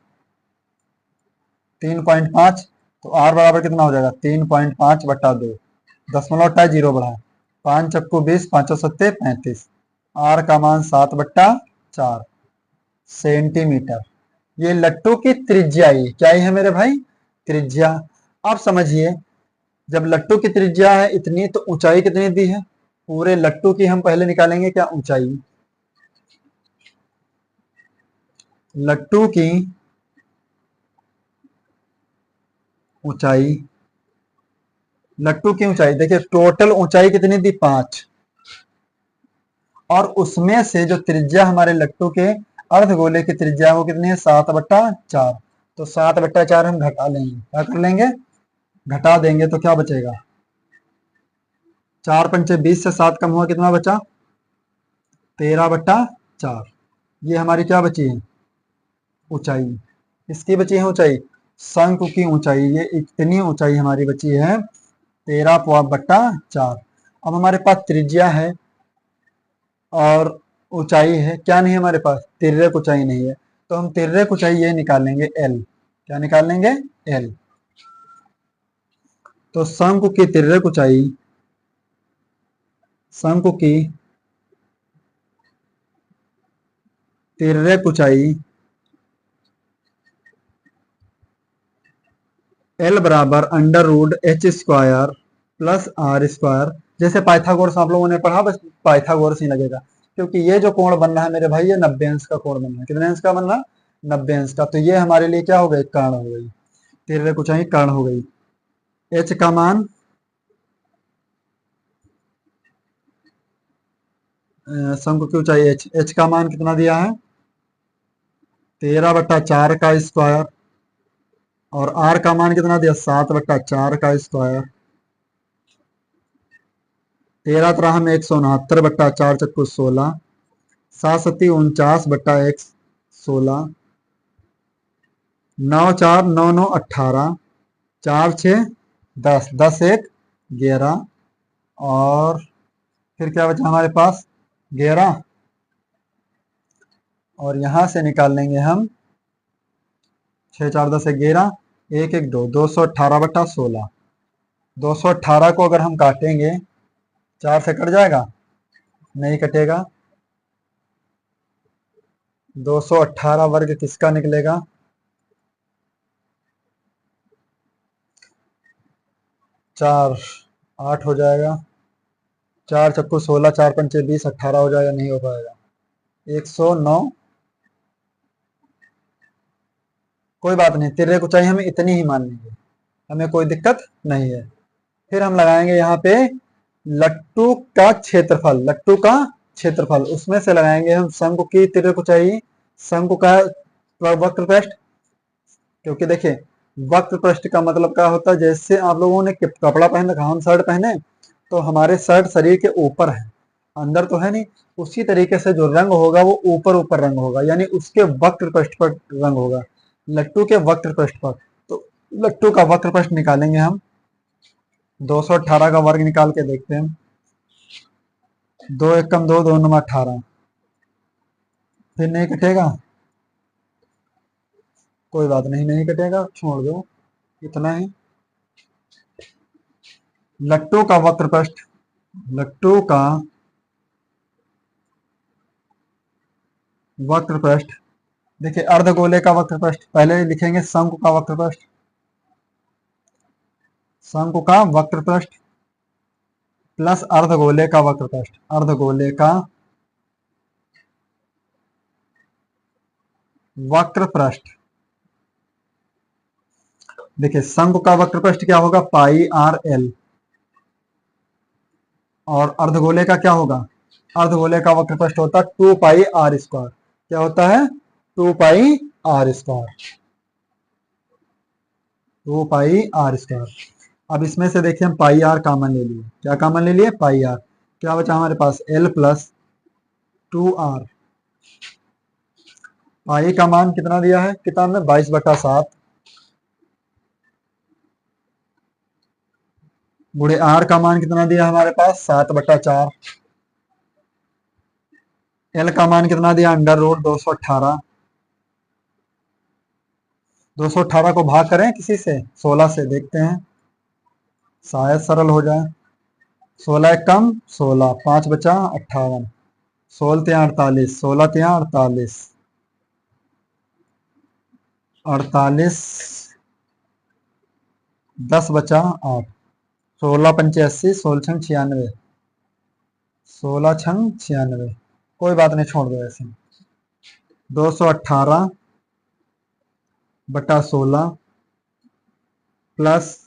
3.5, तो r बराबर कितना हो जाएगा? 3.5/2, 0.0 बढ़ा 5 चक्कू 20, 5 सत्ते 35, r का मान 7/4 सेंटीमीटर। ये लट्टू की त्रिज्या ही क्या ही है मेरे भाई? त्रिज्या। आप समझिए, जब लट्टू की त्रिज्या है इतनी तो ऊंचाई कितनी दी है? पूरे लट्टू की हम पहले निकालेंगे क्या ऊंचाई। लट्टू की ऊंचाई, लट्टू की ऊंचाई देखिए टोटल ऊंचाई कितनी दी? 5, और उसमें से जो त्रिज्या हमारे लट्टू के अर्धगोले की त्रिज्या वो कितनी है? 7/4। तो 7/4 हम घटा लेंगे। क्या कर लेंगे? घटा देंगे तो क्या बचेगा? 4 पंचे 20 से 7 कम हुआ, कितना बचा? 13/4। ये हमारी क्या बची है? ऊंचाई। किसकी बची है ऊंचाई? शंकु की ऊंचाई। ये इतनी ऊंचाई हमारी बची है 13/4। अब हमारे पास त्रिज्या है और ऊंचाई है, क्या नहीं है हमारे पास? तिर्यक ऊंचाई नहीं है। तो हम तिर्यक ऊंचाई ये निकालेंगे L। क्या निकाल लेंगे? L। तो शंकु की तिर्यक ऊंचाई, शंकु की तिर्यक ऊंचाई L बराबर √h² प्लस r²। जैसे पाइथागोरस आप लोगों ने पढ़ा, बस पाइथागोरस ही लगेगा क्योंकि ये जो कोण बन रहा है मेरे भाई ये 90 अंश का कोण बन रहा है। कितने अंश का बन रहा? 90 अंश का। तो ये हमारे लिए क्या हो गई? कर्ण हो गई। तिर्यक ऊंचाई कर्ण हो गई। h का मान शंकु की ऊंचाई h का मान कितना दिया है? 13/4 का स्क्वायर और r का मान कितना दिया? 7/4 का स्क्वायर। 13 तरह में 169/4 चक्कू 16, 7 सत्ती 49/16, 9 4 9 9 18, 4 6 10, 10 1 11 और फिर क्या बचा हमारे पास? 11। और यहां से निकाल लेंगे हम 6 4 10 11, 1 1 2, 218/16। 218 को अगर हम काटेंगे 4 से कट जाएगा? नहीं कटेगा। 218 वर्ग किसका निकलेगा? 4 8 हो जाएगा, 4 चक्कू 16, 4 पंचे 20, 18 हो जाएगा। नहीं हो पाएगा। 109। कोई बात नहीं, तिर्यक ऊंचाई हमें इतनी ही मान लेंगे, हमें कोई दिक्कत नहीं है। फिर हम लगाएंगे यहाँ पे लट्टू का क्षेत्रफल, लट्टू का क्षेत्रफल उसमें से लगाएंगे हम शंकु की तिर्यक ऊंचाई, शंकु का वक्रपृष्ठ। क्योंकि देखिए वक्र पृष्ठ का मतलब क्या होता है, जैसे आप लोगों ने कपड़ा पहन रखा, हम शर्ट पहने तो हमारे शर्ट शरीर के ऊपर है, अंदर तो है नहीं, उसी तरीके से जो रंग होगा वो ऊपर ऊपर रंग होगा, यानी उसके वक्र पृष्ठ पर रंग होगा, लट्टू के वक्र पृष्ठ पर। तो लट्टू का वक्र पृष्ठ निकालेंगे हम, 218 का वर्ग निकाल के देखते हैं। 2 एकम 2, 2 नम 18, फिर नहीं कटेगा, कोई बात नहीं, नहीं कटेगा, छोड़ दो, इतना ही। लट्टू का वक्र पृष्ठ, लट्टू का वक्र पृष्ठ, देखिए अर्धगोले का वक्र पृष्ठ, पहले लिखेंगे शंकु का वक्र पृष्ठ, शंकु का वक्र पृष्ठ प्लस अर्धगोले का वक्र पृष्ठ, अर्धगोले का वक्र पृष्ठ। देखिए शंकु का वक्र पृष्ठ क्या होगा, पाई आर एल, और अर्धगोले का क्या होगा, अर्धगोले का वक्र पृष्ठ होता है 2 पाई आर स्क्वायर, क्या होता है 2 pi r square, 2 pi r square. अब इसमें से देखिए हम पाई आर कॉमन ले लिए, क्या कॉमन ले लिए, पाई आर, क्या बचा हमारे पास एल प्लस 2 आर। पाई का मान कितना दिया है किताब में, 22/7, बूढ़े आर का मान कितना दिया हमारे पास, 7/4, एल का मान कितना दिया, अंडर रूट 218, 218 को भाग करें किसी से, 16 से, देखते हैं शायद सरल हो जाए। 16 कम 16, 5 बचा 58, 16 तिया 48, 16 तिया 48, 48, 10 बचा 8, 16 पंचे 80, 16 छंग 96, 16 छंग 96, कोई बात नहीं, छोड़ दो ऐसे। 218/16 प्लस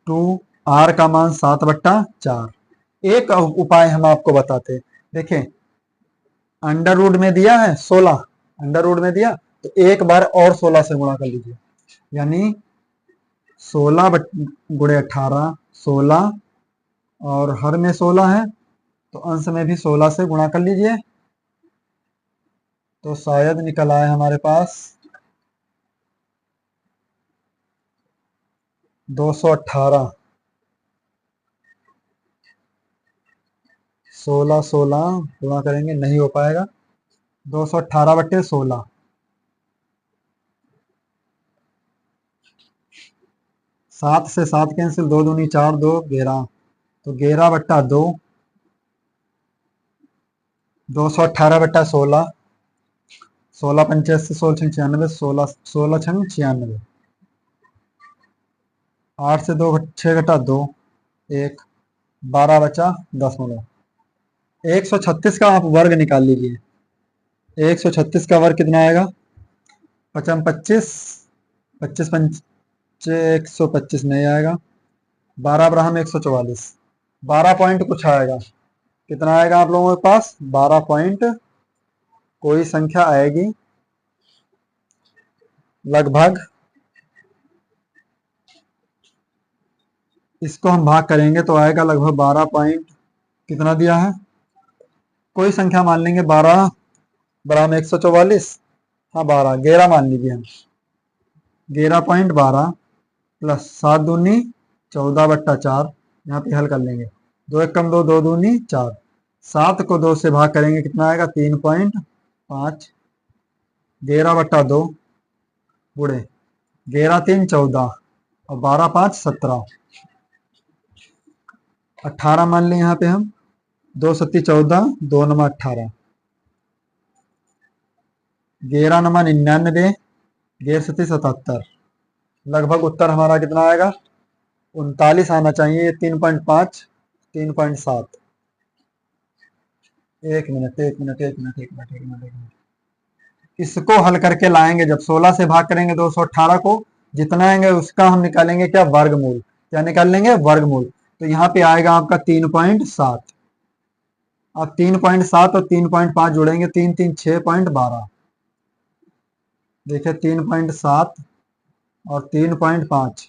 2, आर का मान 7/4। एक उपाय हम आपको बताते, देखें अंडर रूट में दिया है 16, अंडर रूट में दिया तो एक बार और 16 से गुणा कर लीजिए, यानी 16 गुणे 18, 16, और हर में 16 है तो अंश में भी 16 से गुणा कर लीजिए, तो शायद निकल आए हमारे पास 218, 16 गुणा करेंगे नहीं हो पाएगा, 218/16, 7 से 7 कैंसिल, 2 दूनी 4, 2 11, तो 11/2, 218/16, 16 पंचे 80, 16 छंग 96, 16 छंग 96, 8 से 2 6 घटा 2, 1, 12 बचा 10, 136 का आप वर्ग निकाल लीजिए, 136 का वर्ग कितना आएगा, 25, 25 पंचे 125 नहीं आएगा, 12 अब्राहम 144, 12 पॉइंट कुछ आएगा, कितना आएगा आप लोगों के पास, 12 पॉइंट कोई संख्या आएगी लगभग, इसको हम भाग करेंगे तो आएगा लगभग 12 पॉइंट, कितना दिया है, कोई संख्या मान लेंगे, 12 बराबर 144, हाँ 12, 11 मान लीजिए हम, 11.12 प्लस 7 दूनी 14/4, यहाँ पे हल कर लेंगे, 2 एकम 2, 2 दूनी 4, 7 को 2 से भाग करेंगे कितना आएगा 3.5, 11/2 बुढ़े 11 3 14 और 12 5 17, 18 मान लें यहाँ पे हम, 2 सत्ती 14, 2 नमा 18, 11 नमा 99, 11 सत्ती 77, लगभग उत्तर हमारा कितना आएगा 39 आना चाहिए, 3.5, 3.7, एक मिनट, इसको हल करके लाएंगे, जब 16 से भाग करेंगे 218 को, जितना आएंगे उसका हम निकालेंगे क्या, वर्गमूल, क्या निकाल लेंगे, वर्गमूल, तो यहाँ पे आएगा आपका 3.7, अब 3.7 और 3.5 जोड़ेंगे, 3 3 6.12, देखिए 3.7 और 3.5,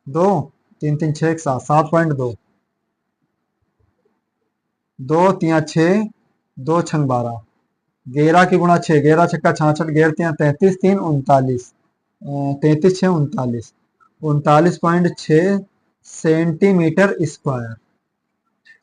2 3 3 6 7, 7.2, 2 3 6, 2 छंग 12, 11 की गुणा 6, 11 छक्का 66, 11 33, 3 39, 33 6 39, 39.6 सेंटीमीटर स्क्वायर।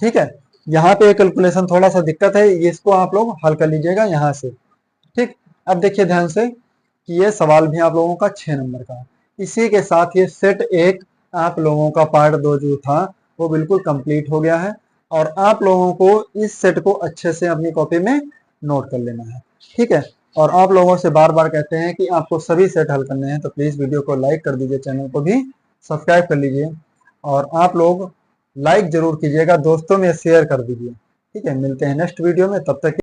ठीक है, यहाँ पे कैलकुलेशन थोड़ा सा दिक्कत है, इसको आप लोग हल कर लीजिएगा यहाँ से। ठीक, अब देखिए ध्यान से कि ये सवाल भी आप लोगों का 6 नंबर का है। इसी के साथ ये सेट 1 आप लोगों का पार्ट 2 जो था वो बिल्कुल कंप्लीट हो गया है, और आप लोगों को इस सेट को अच्छे से अपनी कॉपी में नोट कर लेना है। ठीक है, और आप लोगों से बार बार कहते हैं कि आपको सभी सेट हल करने हैं, तो प्लीज वीडियो को लाइक कर दीजिए, चैनल को भी सब्सक्राइब कर लीजिए, और आप लोग लाइक जरूर कीजिएगा, दोस्तों में शेयर कर दीजिए। ठीक है, मिलते हैं नेक्स्ट वीडियो में, तब तक